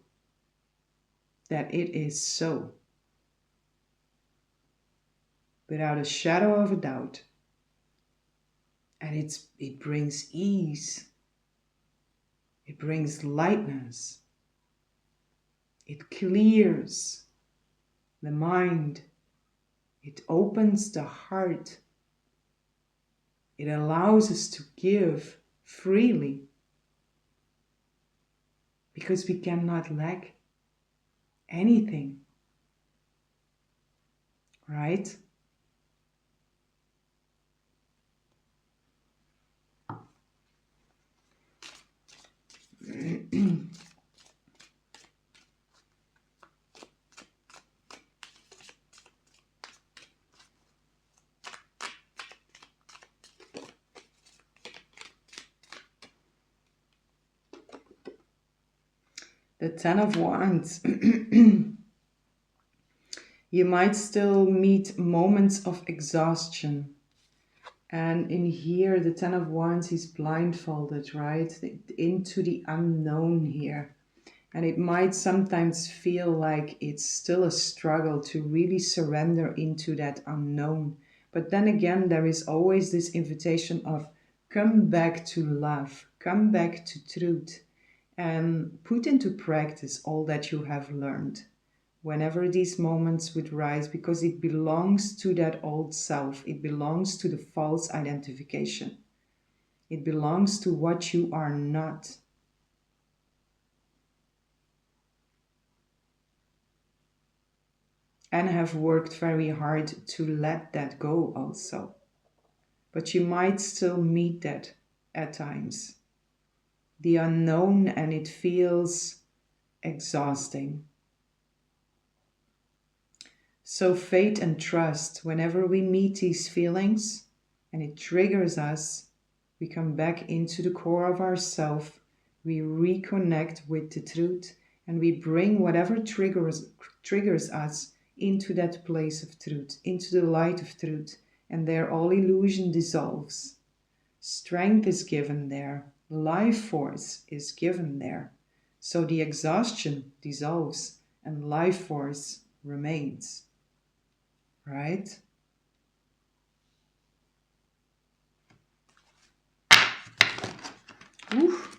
that it is so. without a shadow of a doubt. And it brings ease. It brings lightness. It clears the mind. It opens the heart. It allows us to give freely because we cannot lack anything, right? The Ten of Wands. You might still meet moments of exhaustion. And in here, the Ten of Wands is blindfolded, right? Into the unknown here. And it might sometimes feel like it's still a struggle to really surrender into that unknown. But then again, there is always this invitation of come back to love, come back to truth, and put into practice all that you have learned whenever these moments would rise, because it belongs to that old self. It belongs to the false identification. It belongs to what you are not. And have worked very hard to let that go also. But you might still meet that at times. The unknown, and it feels exhausting. So faith and trust, whenever we meet these feelings and it triggers us, we come back into the core of ourself, we reconnect with the truth, and we bring whatever triggers us into that place of truth, into the light of truth, and there all illusion dissolves. Strength is given there, life force is given there. So the exhaustion dissolves and life force remains. Right? Oof.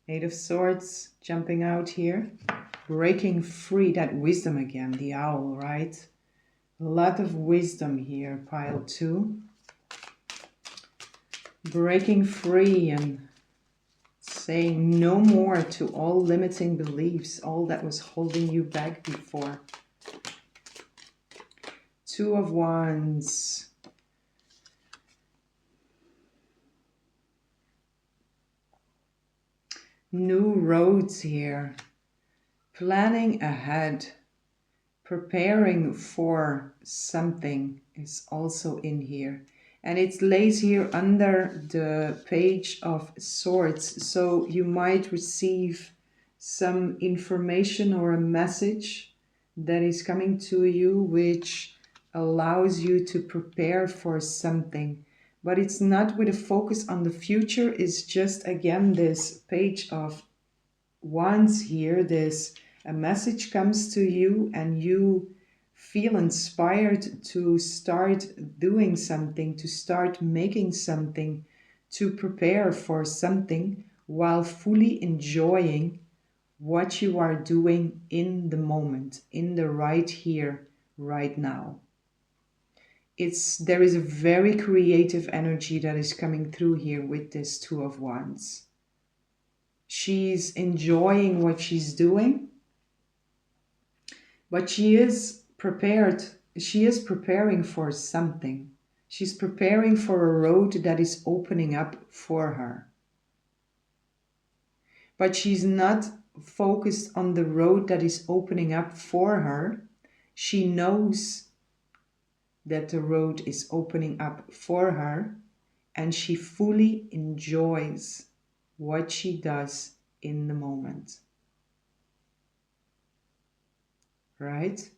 Eight of Swords jumping out here. Breaking free, that wisdom again, the owl, right? A lot of wisdom here, pile 2. Breaking free and saying no more to all limiting beliefs, all that was holding you back before. Two of Wands. New roads here. Planning ahead. Preparing for something is also in here. And it lays here under the Page of Swords. So you might receive some information or a message that is coming to you, which allows you to prepare for something. But it's not with a focus on the future. It's just, again, this Page of Wands here. A message comes to you and you feel inspired to start doing something, to start making something, to prepare for something while fully enjoying what you are doing in the moment, in the right here, right now. There is a very creative energy that is coming through here with this Two of Wands. She's enjoying what she's doing, but she is prepared. She is preparing for something. She's preparing for a road that is opening up for her. But she's not focused on the road that is opening up for her. She knows that the road is opening up for her, and she fully enjoys what she does in the moment. Right?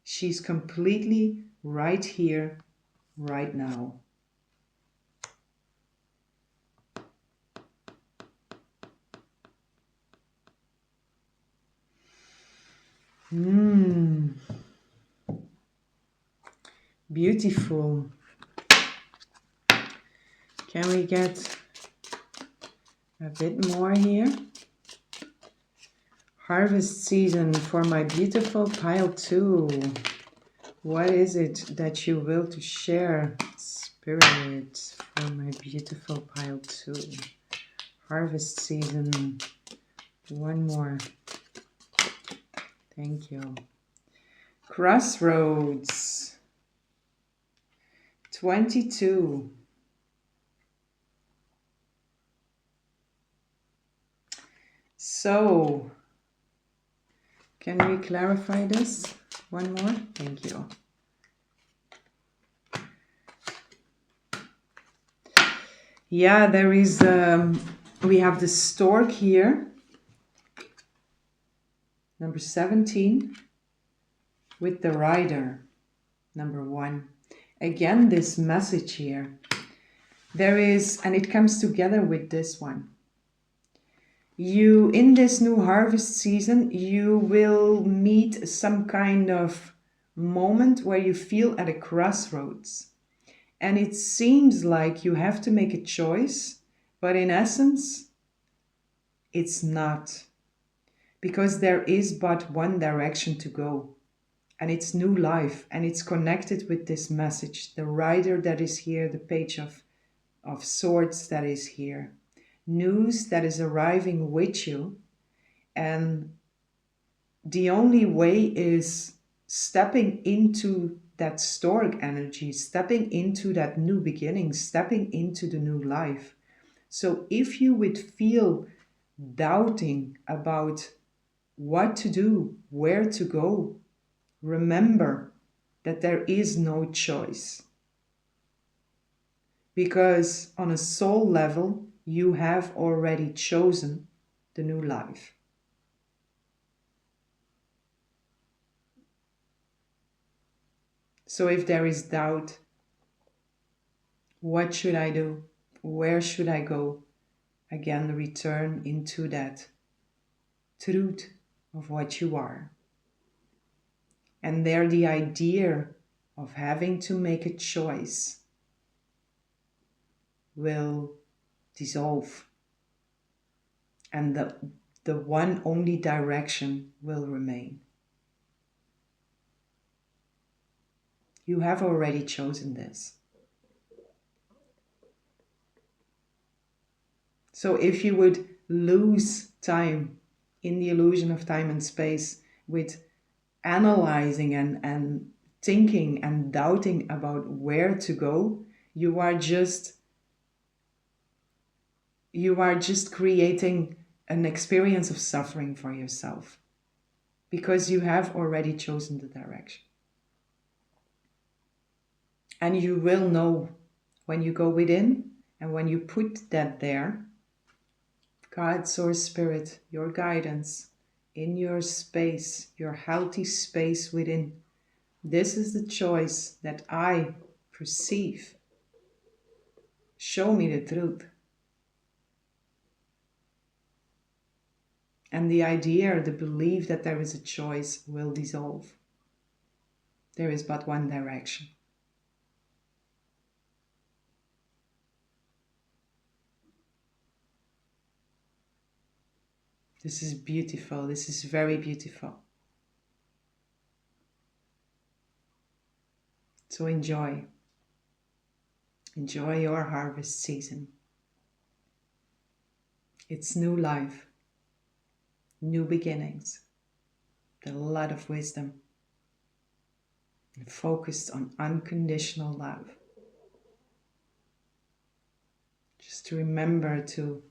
She's completely right here, right now. Mm, beautiful. Can we get a bit more here? Harvest season for my beautiful pile 2. What is it that you will to share, Spirit, for my beautiful pile 2? Harvest season. One more. Thank you. Crossroads. 22. So, can we clarify this? One more? Thank you. Yeah, there is, we have the stork here, number 17, with the rider, number 1. Again, this message here. There is, and it comes together with this one. You, in this new harvest season, you will meet some kind of moment where you feel at a crossroads. And it seems like you have to make a choice, but in essence, it's not. Because there is but one direction to go. And it's new life. And it's connected with this message. The rider that is here, the page of swords that is here. News that is arriving with you. And the only way is stepping into that stork energy, stepping into that new beginning, stepping into the new life. So if you would feel doubting about what to do, where to go, remember that there is no choice. Because on a soul level, you have already chosen the new life. So if there is doubt, what should I do? Where should I go? Again, return into that truth of what you are. And there the idea of having to make a choice will dissolve. And the one only direction will remain. You have already chosen this. So if you would lose time in the illusion of time and space with analyzing and thinking and doubting about where to go, you are just creating an experience of suffering for yourself because you have already chosen the direction. And you will know when you go within and when you put that there, God, Source, Spirit, your guidance in your space, your healthy space within. This is the choice that I perceive. Show me the truth. And the idea, the belief that there is a choice will dissolve. There is but one direction. This is beautiful. This is very beautiful. So enjoy. Enjoy your harvest season. It's new life, new beginnings, a lot of wisdom, and focused on unconditional love. Just to remember to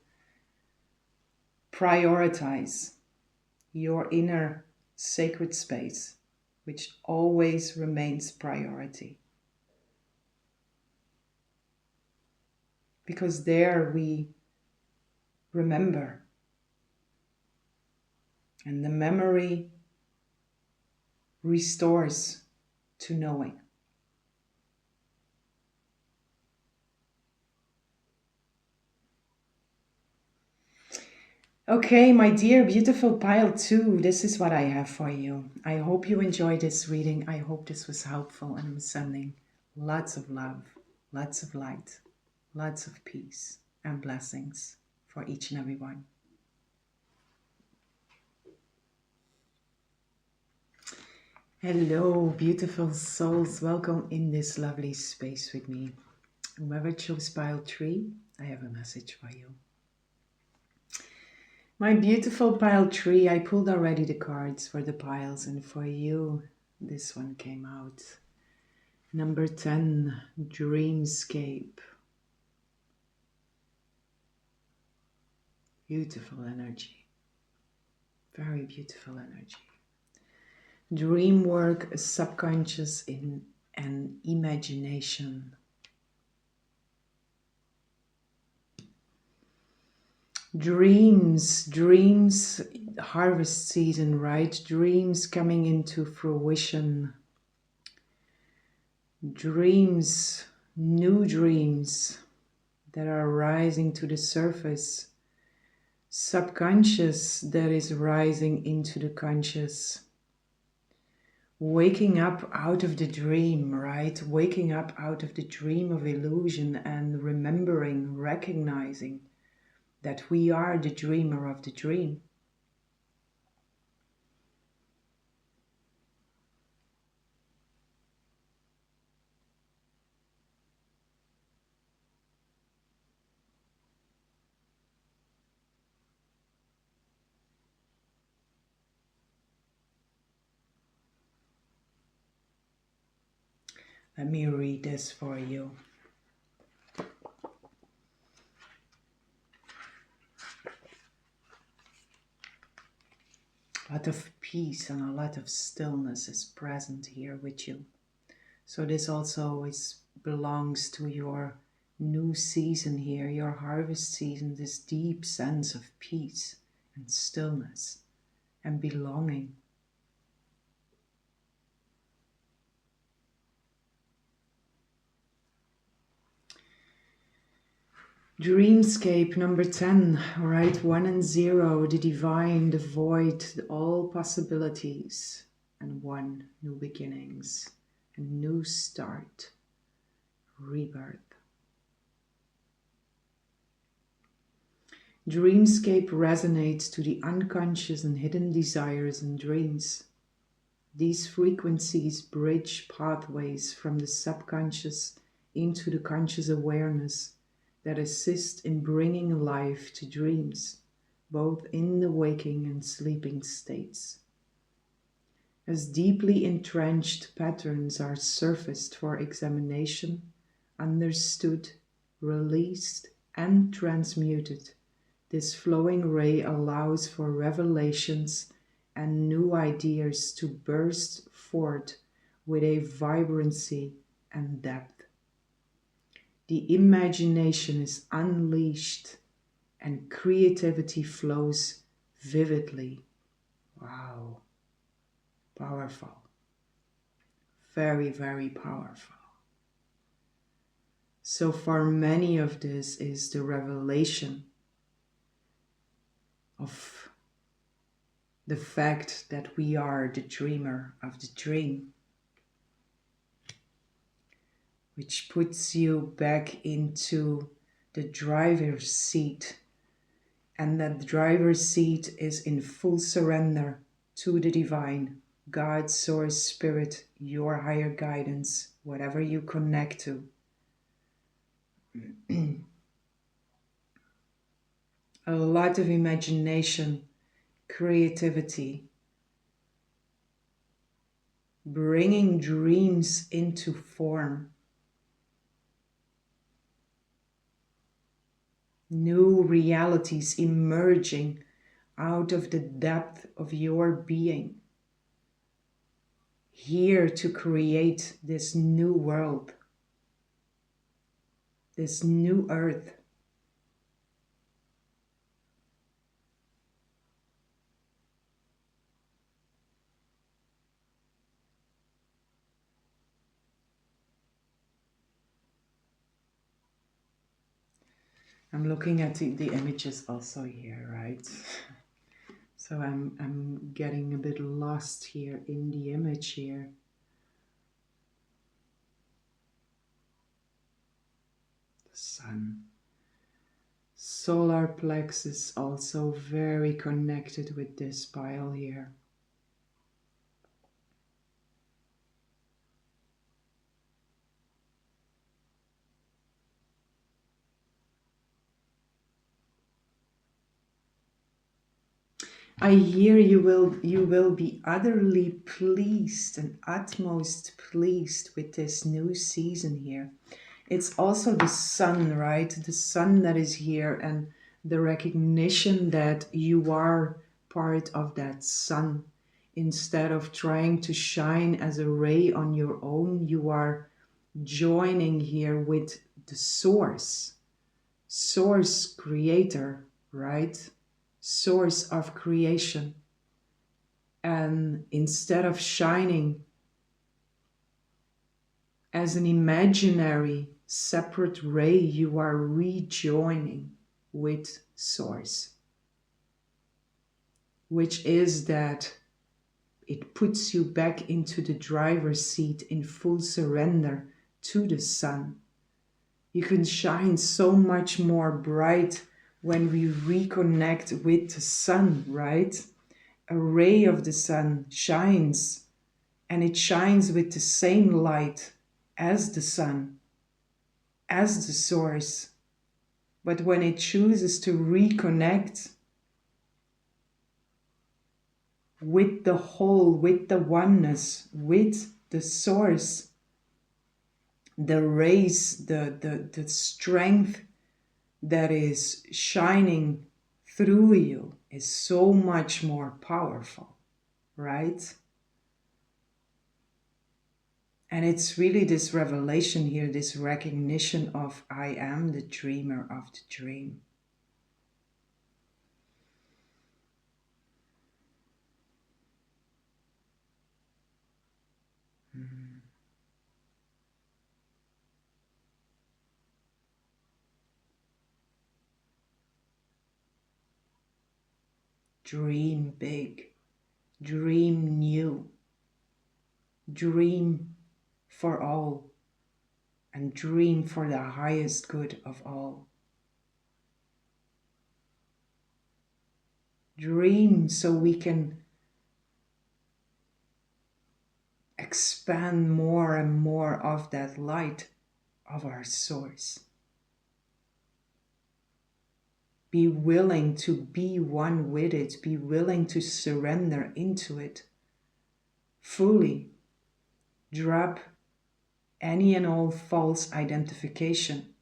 prioritize your inner sacred space, which always remains priority. Because there we remember, and the memory restores to knowing. Okay, my dear, beautiful pile 2, this is what I have for you. I hope you enjoyed this reading. I hope this was helpful, and I'm sending lots of love, lots of light, lots of peace and blessings for each and every one. Hello, beautiful souls. Welcome in this lovely space with me. Whoever chose pile 3, I have a message for you. My beautiful pile 3, I pulled already the cards for the piles, and for you, this one came out. Number 10, Dreamscape. Beautiful energy. Very beautiful energy. Dream work, subconscious in an imagination. Dreams, harvest season, right? Dreams coming into fruition. Dreams, new dreams that are rising to the surface. Subconscious that is rising into the conscious. Waking up out of the dream, right? Waking up out of the dream of illusion and remembering, recognizing that we are the dreamer of the dream. Let me read this for you. A lot of peace and a lot of stillness is present here with you. So this also belongs to your new season here, your harvest season, this deep sense of peace and stillness and belonging. Dreamscape number 10, right? 1 and 0, the divine, the void, all possibilities, and 1, new beginnings, a new start, rebirth. Dreamscape resonates to the unconscious and hidden desires and dreams. These frequencies bridge pathways from the subconscious into the conscious awareness that assist in bringing life to dreams, both in the waking and sleeping states. As deeply entrenched patterns are surfaced for examination, understood, released, and transmuted, this flowing ray allows for revelations and new ideas to burst forth with a vibrancy and depth. The imagination is unleashed and creativity flows vividly. Wow. Powerful. Very, very powerful. So for many of this is the revelation of the fact that we are the dreamer of the dream, which puts you back into the driver's seat, and that driver's seat is in full surrender to the divine, God, Source, Spirit, your higher guidance, whatever you connect to. A lot of imagination, creativity, bringing dreams into form. New realities emerging out of the depth of your being. Here to create this new world, this new earth. I'm looking at the images also here, right? So I'm getting a bit lost here in the image here. The sun. Solar plexus also very connected with this pile here. I hear you will be utterly pleased and utmost pleased with this new season here. It's also the sun, right? The sun that is here, and the recognition that you are part of that sun. Instead of trying to shine as a ray on your own, you are joining here with the source creator, right? Source of creation. And instead of shining as an imaginary separate ray, you are rejoining with source, which is that it puts you back into the driver's seat in full surrender to the sun. You can shine so much more bright when we reconnect with the sun, right? A ray of the sun shines, and it shines with the same light as the sun, as the source. But when it chooses to reconnect with the whole, with the oneness, with the source, the rays, the strength that is shining through you is so much more powerful, right? And it's really this revelation here, this recognition of I am the dreamer of the dream. Dream big, dream new, dream for all, and dream for the highest good of all. Dream so we can expand more and more of that light of our source. Be willing to be one with it. Be willing to surrender into it fully. Drop any and all false identification,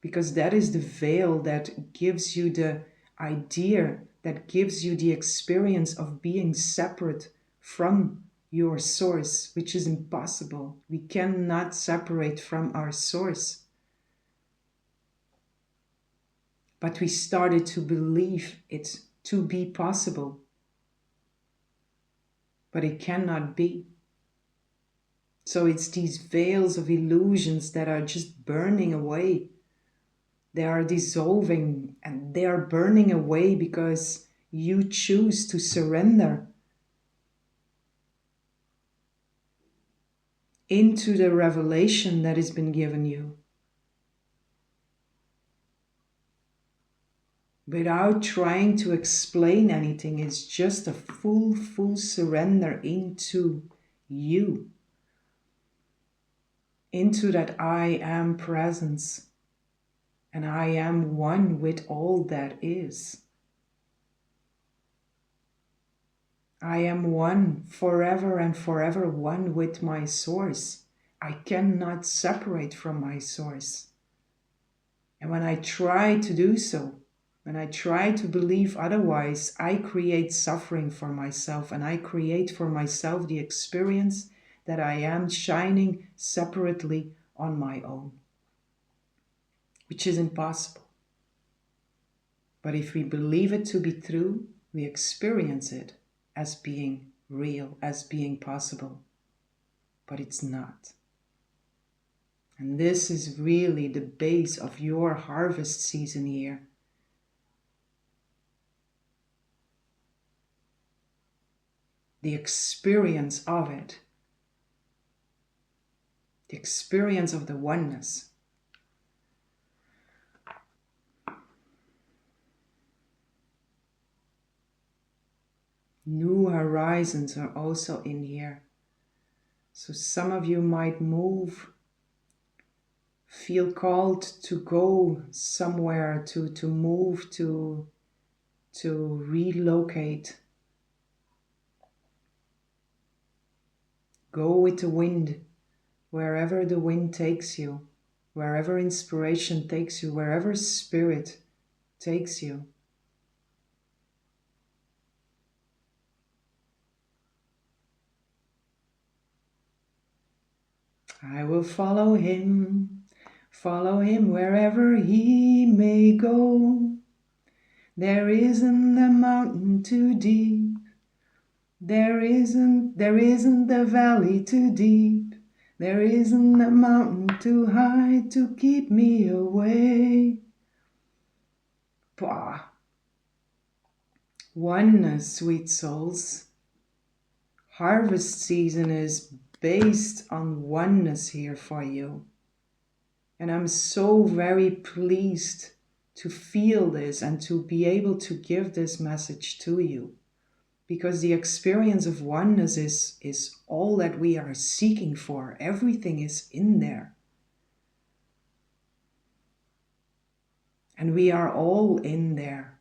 because that is the veil that gives you the idea, that gives you the experience of being separate from your source, which is impossible. We cannot separate from our source. But we started to believe it to be possible. But it cannot be. So it's these veils of illusions that are just burning away. They are dissolving and they are burning away because you choose to surrender into the revelation that has been given you. Without trying to explain anything, it's just a full surrender into you. Into that I am presence. And I am one with all that is. I am one, forever and forever one with my source. I cannot separate from my source. And when I try to do so, when I try to believe otherwise, I create suffering for myself, and I create for myself the experience that I am shining separately on my own, which is impossible. But if we believe it to be true, we experience it as being real, as being possible. But it's not. And this is really the base of your harvest season here. The experience of it. The experience of the oneness. New horizons are also in here. So some of you might move, feel called to go somewhere, to move, to relocate. Go with the wind, wherever the wind takes you, wherever inspiration takes you, wherever spirit takes you. I will follow him wherever he may go. There isn't a mountain too deep. There isn't a valley too deep. There isn't a mountain too high to keep me away. Bah. Oneness, sweet souls. Harvest season is based on oneness here for you. And I'm so very pleased to feel this and to be able to give this message to you. Because the experience of oneness is all that we are seeking for. Everything is in there. And we are all in there.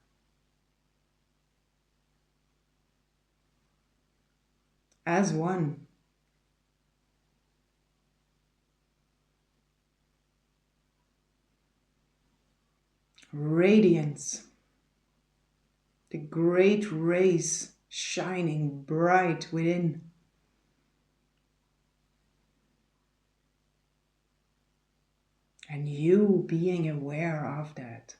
As one. Radiance. The great rays shining bright within. And you being aware of that.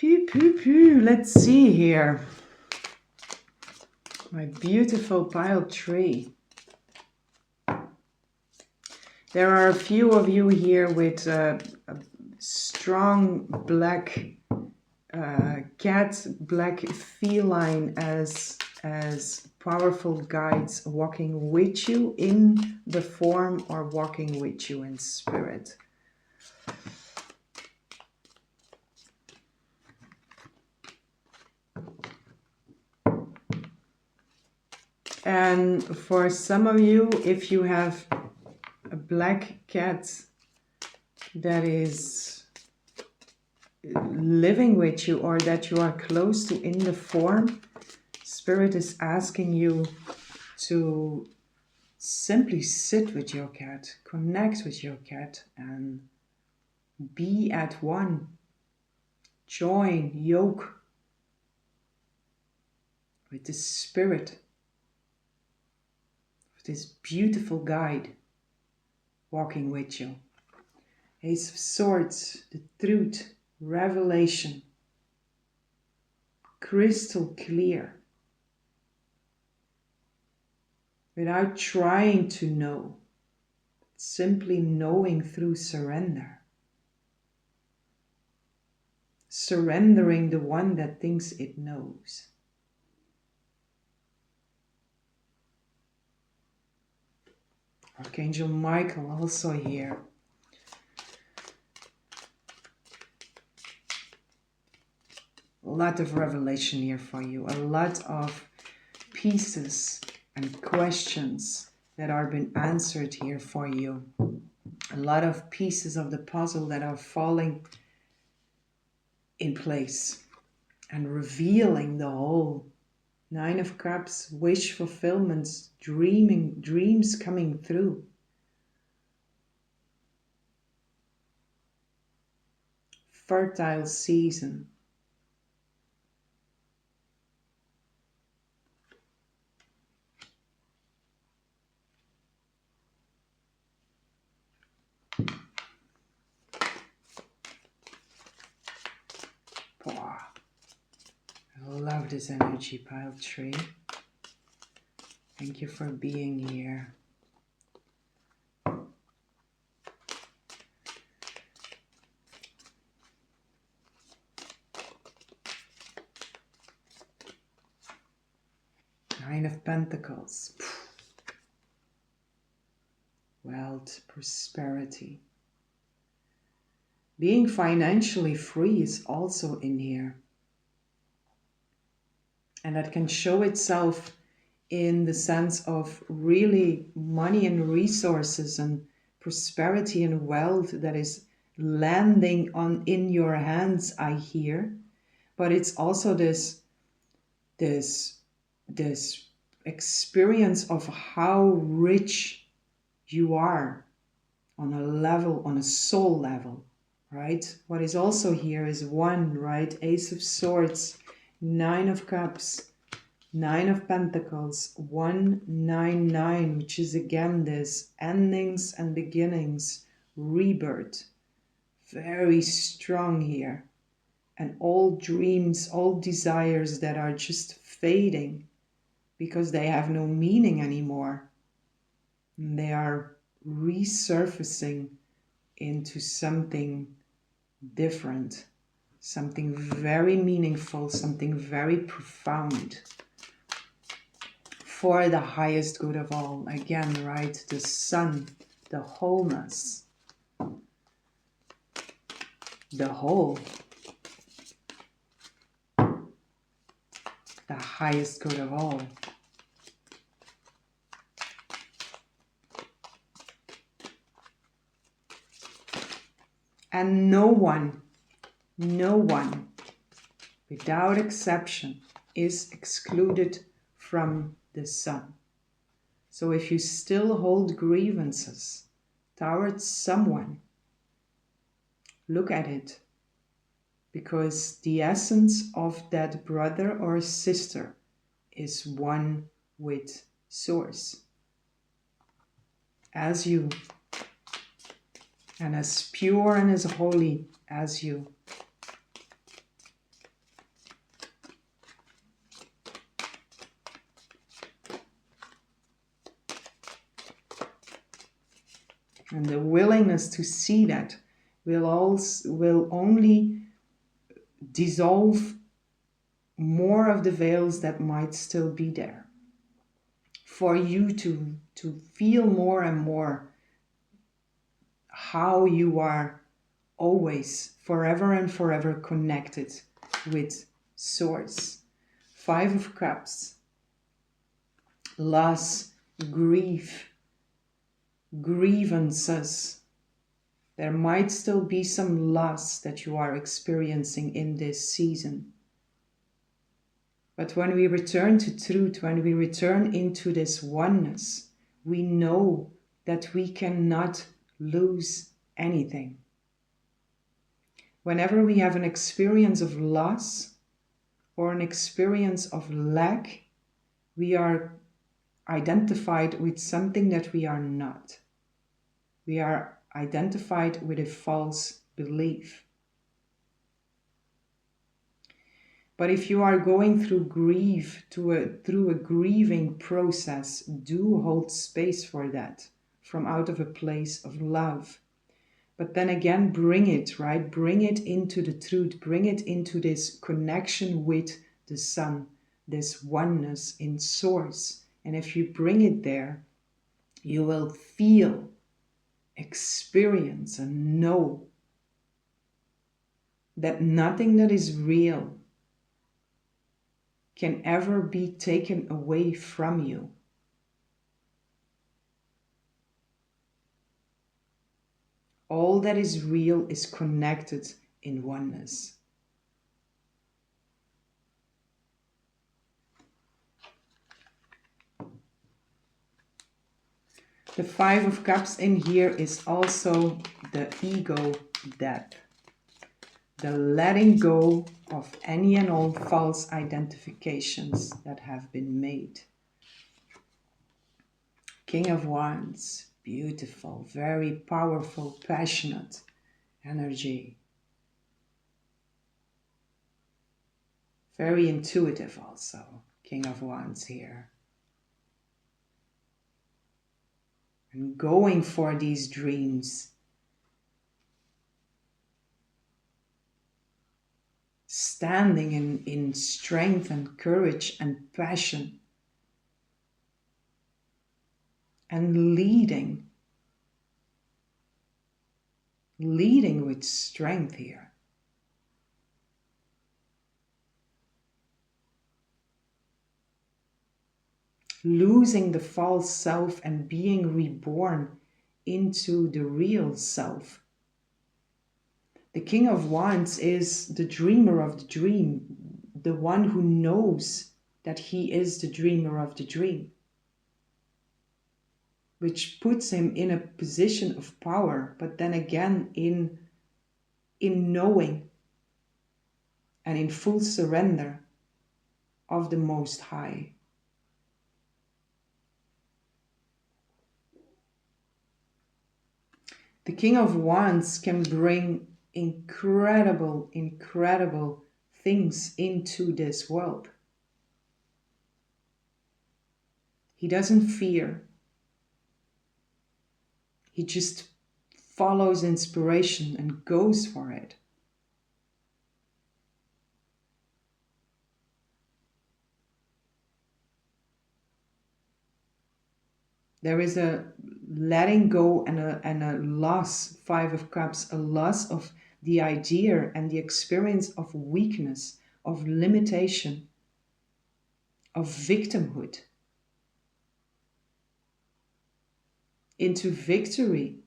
Let's see here. My beautiful pile tree. There are a few of you here with a strong black cat, black feline as powerful guides walking with you in the form or walking with you in spirit. And for some of you, if you have a black cat that is living with you or that you are close to in the form, Spirit is asking you to simply sit with your cat, connect with your cat and be at one. Join, yoke with the spirit of this beautiful guide walking with you. Ace of Swords, the truth, revelation, crystal clear. Without trying to know, simply knowing through surrender. Surrendering the one that thinks it knows. Archangel Michael also here. A lot of revelation here for you. A lot of pieces and questions that are being answered here for you. A lot of pieces of the puzzle that are falling in place and revealing the whole. Nine of Cups, wish fulfillments, dreams coming through. Fertile season. I love this energy, pile 3. Thank you for being here. Nine of Pentacles. Wealth, prosperity. Being financially free is also in here. And that can show itself in the sense of really money and resources and prosperity and wealth that is landing in your hands, I hear. But it's also this experience of how rich you are on a level, on a soul level, right? What is also here is 1, right? Ace of Swords, 9 of Cups, 9 of Pentacles, 1, 9, 9, which is again this endings and beginnings, rebirth. Very strong here. And all dreams, all desires that are just fading because they have no meaning anymore. And they are resurfacing into something different, something very meaningful, something very profound. For the highest good of all. Again, right? The sun, the wholeness, the whole, the highest good of all. And no one, without exception, is excluded from the sun. So if you still hold grievances towards someone, look at it, because the essence of that brother or sister is one with Source. As you, and as pure and as holy as you. And the willingness to see that will only dissolve more of the veils that might still be there. For you to feel more and more how you are always, forever and forever connected with Source. 5 of Cups. Loss, grief, grievances. There might still be some loss that you are experiencing in this season. But when we return to truth, when we return into this oneness, we know that we cannot lose anything. Whenever we have an experience of loss or an experience of lack, we are identified with something that we are not. We are identified with a false belief. But if you are going through grief, through a grieving process, do hold space for that from out of a place of love. But then again, bring it, right? Bring it into the truth. Bring it into this connection with the sun, this oneness in Source. And if you bring it there, you will feel, experience, and know that nothing that is real can ever be taken away from you. All that is real is connected in oneness. The 5 of Cups in here is also the ego death. The letting go of any and all false identifications that have been made. King of Wands, beautiful, very powerful, passionate energy. Very intuitive also, King of Wands here. And going for these dreams. Standing in strength and courage and passion. And leading with strength here. Losing the false self and being reborn into the real self. The King of Wands is the dreamer of the dream, the one who knows that he is the dreamer of the dream, which puts him in a position of power, but then again in knowing and in full surrender of the Most High. The King of Wands can bring incredible things into this world. He doesn't fear. He just follows inspiration and goes for it. There is a letting go and a loss, Five of Cups, a loss of the idea and the experience of weakness, of limitation, of victimhood, into victory.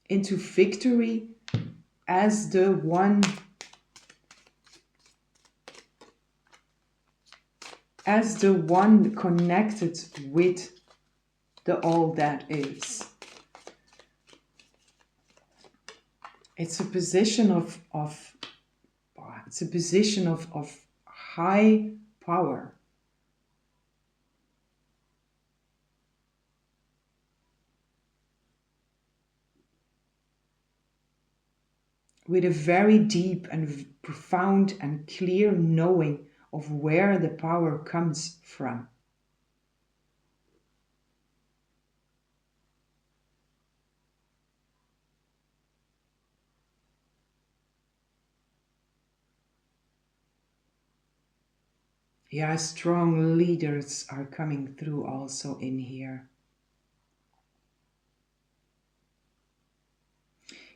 Into victory as the one connected with the all that is. It's a position of high power. With a very deep and profound and clear knowing of where the power comes from. Yeah, strong leaders are coming through also in here.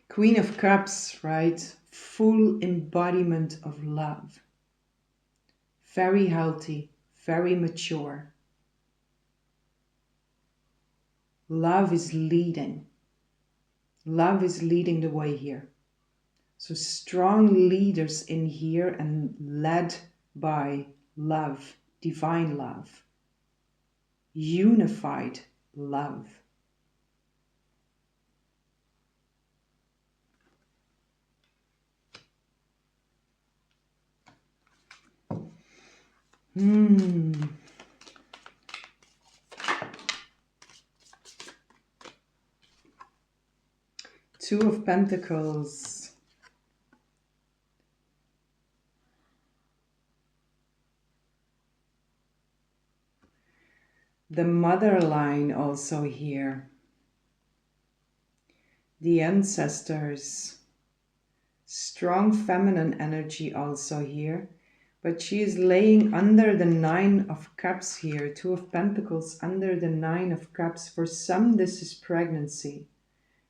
Queen of Cups, right? Full embodiment of love. Very healthy, very mature. Love is leading. Love is leading the way here. So strong leaders in here and led by love, divine love, unified love. Two of Pentacles. The mother line also here. The ancestors. Strong feminine energy also here. But she is laying under the Nine of Cups here. Two of Pentacles under the Nine of Cups. For some, this is pregnancy.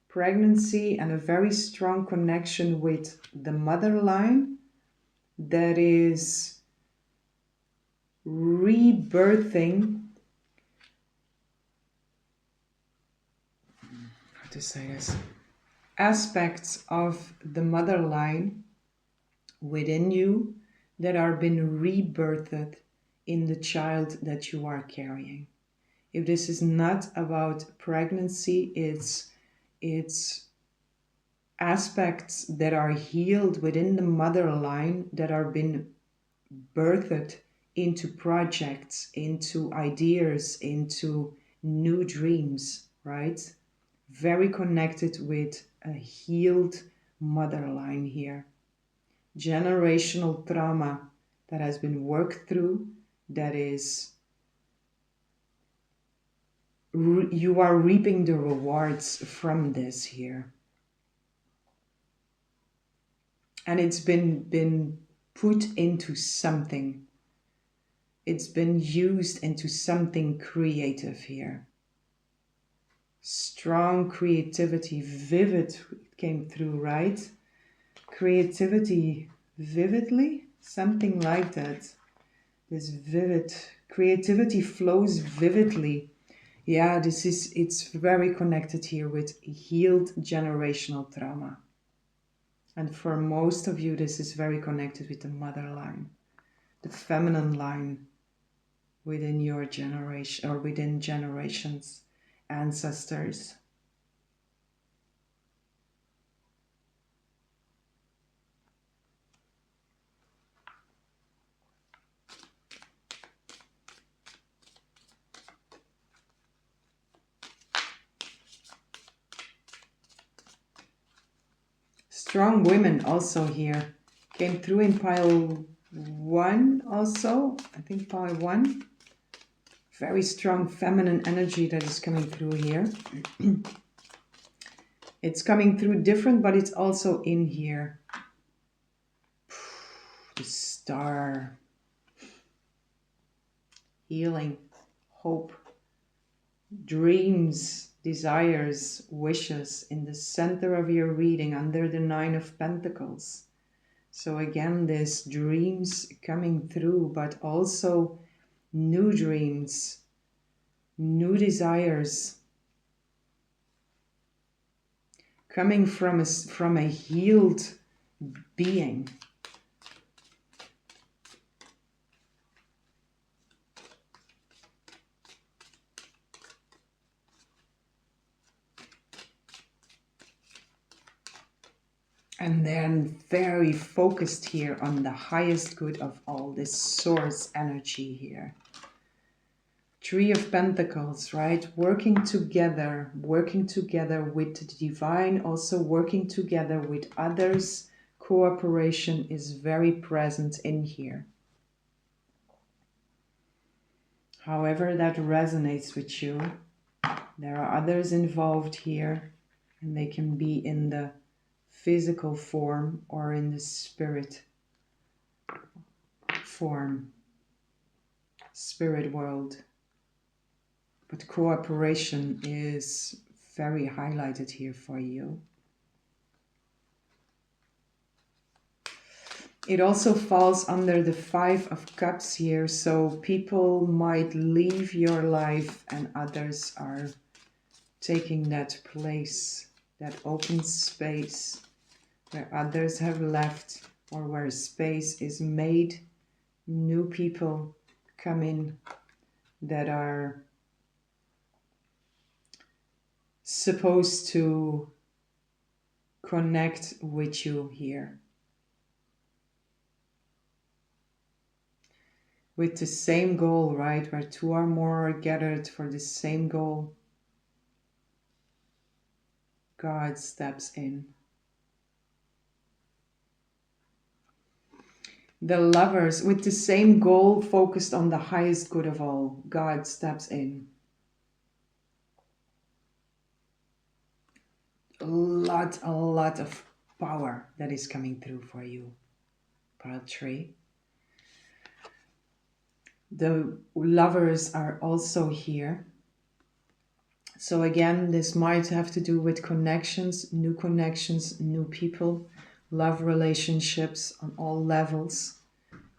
Pregnancy and a very strong connection with the mother line that is rebirthing. How to say this? Aspects of the mother line within you that are been rebirthed in the child that you are carrying. If this is not about pregnancy, it's aspects that are healed within the mother line that are been birthed into projects, into ideas, into new dreams. right? Very connected with a healed mother line here. Generational trauma that has been worked through, that is, you are reaping the rewards from this here. And it's been put into something. It's been used into something creative here. Strong creativity, vivid came through, right? Creativity vividly, something like that. This vivid creativity flows vividly. Yeah, it's very connected here with healed generational trauma. And for most of you, this is very connected with the mother line, the feminine line within your generation or within generations, ancestors. Strong women also here came through in pile 1 also. I think pile 1. Very strong feminine energy that is coming through here. It's coming through different, but it's also in here. The star. Healing, hope, dreams, desires, wishes in the center of your reading under the 9 of Pentacles. So again, this dreams coming through, but also new dreams, new desires coming from a healed being. And then very focused here on the highest good of all, this source energy here. 3 of Pentacles, right? Working together with the divine, also working together with others. Cooperation is very present in here. However that resonates with you, there are others involved here, and they can be in the physical form or in the spirit form, spirit world. But cooperation is very highlighted here for you. It also falls under the 5 of Cups here, so people might leave your life and others are taking that place, that open space where others have left or where space is made. New people come in that are supposed to connect with you here. With the same goal, right? Where 2 or more are gathered for the same goal, God steps in. The lovers, with the same goal, focused on the highest good of all, God steps in. A lot of power that is coming through for you. Pile 3. The lovers are also here. So again, this might have to do with connections, new people, love relationships on all levels.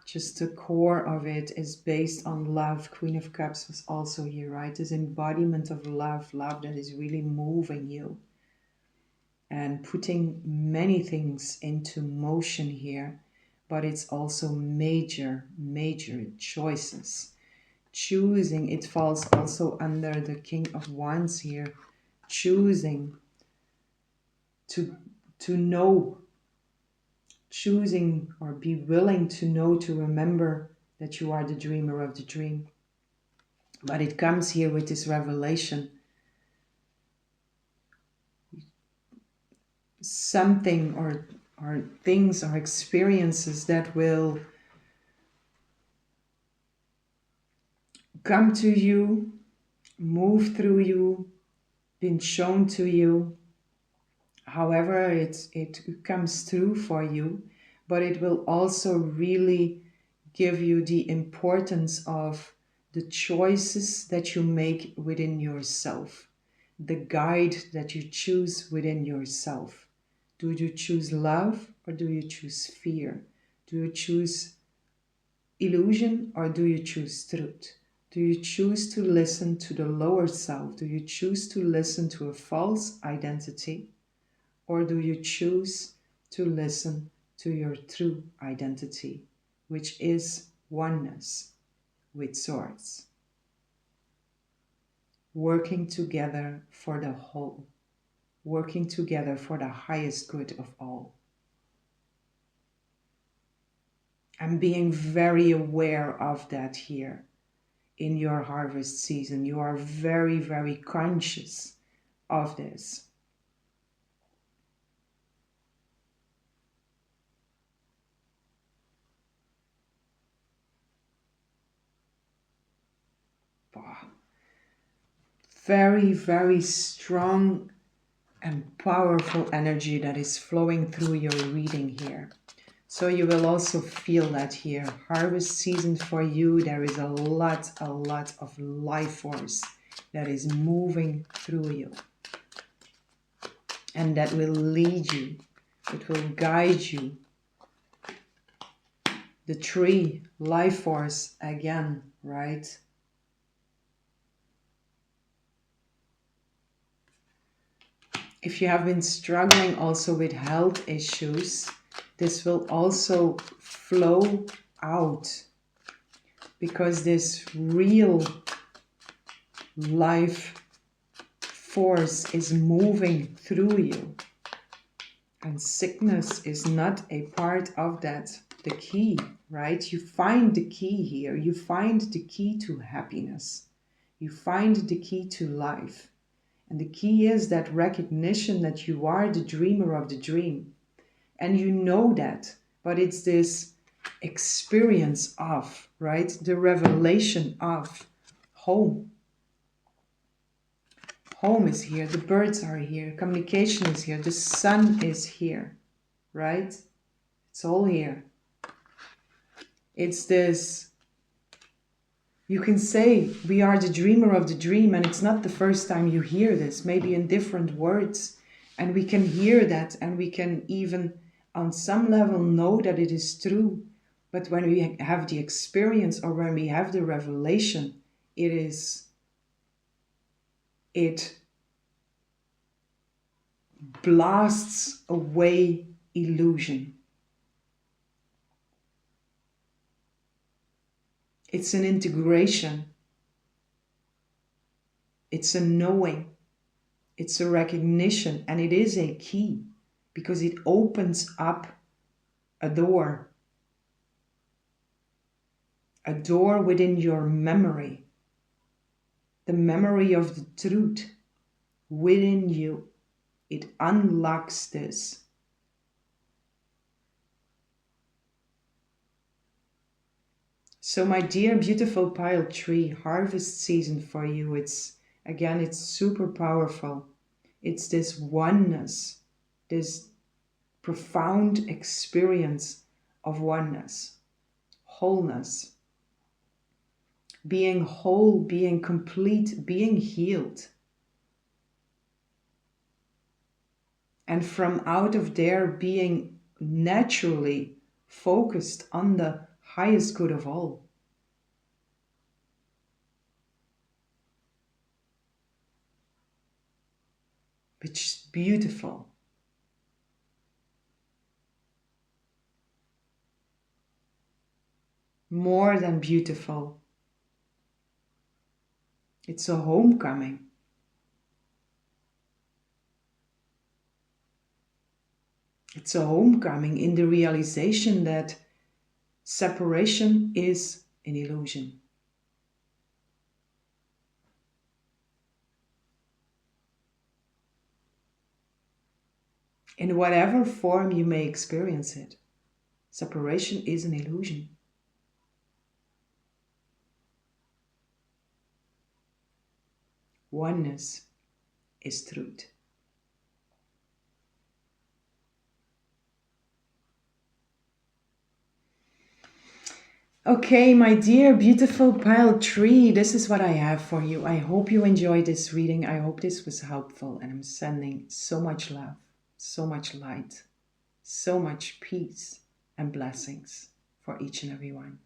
Just the core of it is based on love. Queen of Cups was also here, right? This embodiment of love that is really moving you and putting many things into motion here. But it's also major choices. Choosing, it falls also under the King of Wands here. Choosing to know, choosing or be willing to know, to remember that you are the dreamer of the dream. But it comes here with this revelation something or things or experiences that will come to you, move through you, been shown to you, however it comes through for you, but it will also really give you the importance of the choices that you make within yourself, the guide that you choose within yourself. Do you choose love or do you choose fear? Do you choose illusion or do you choose truth? Do you choose to listen to the lower self? Do you choose to listen to a false identity? Or do you choose to listen to your true identity, which is oneness with source, working together for the whole, working together for the highest good of all? I'm being very aware of that here in your harvest season. You are very, very conscious of this. Very, very strong and powerful energy that is flowing through your reading here. So you will also feel that here. Harvest season for you, there is a lot of life force that is moving through you. And that will lead you. It will guide you. The tree, life force again, right? If you have been struggling also with health issues, this will also flow out, because this real life force is moving through you. And sickness is not a part of that. The key, right? You find the key here. You find the key to happiness. You find the key to life. And the key is that recognition that you are the dreamer of the dream. And you know that, but it's this experience of, right? The revelation of home. Home is here, the birds are here, communication is here, the sun is here, right? It's all here. It's this, you can say we are the dreamer of the dream, and it's not the first time you hear this, maybe in different words. And we can hear that, and we can even on some level know that it is true. But when we have the experience or when we have the revelation, it blasts away illusion. It's an integration. It's a knowing. It's a recognition, and it is a key because it opens up a door within your memory, the memory of the truth within you. It unlocks this. So my dear beautiful pile tree, harvest season for you, it's super powerful. It's this oneness, this profound experience of oneness, wholeness, being whole, being complete, being healed. And from out of there being naturally focused on the highest good of all. Which is beautiful. More than beautiful. It's a homecoming. It's a homecoming in the realization that separation is an illusion. in whatever form you may experience it. Separation is an illusion. Oneness is truth. Okay, my dear beautiful pile 3, this is what I have for you. I hope you enjoyed this reading. I hope this was helpful, and I'm sending so much love, so much light, so much peace and blessings for each and every one.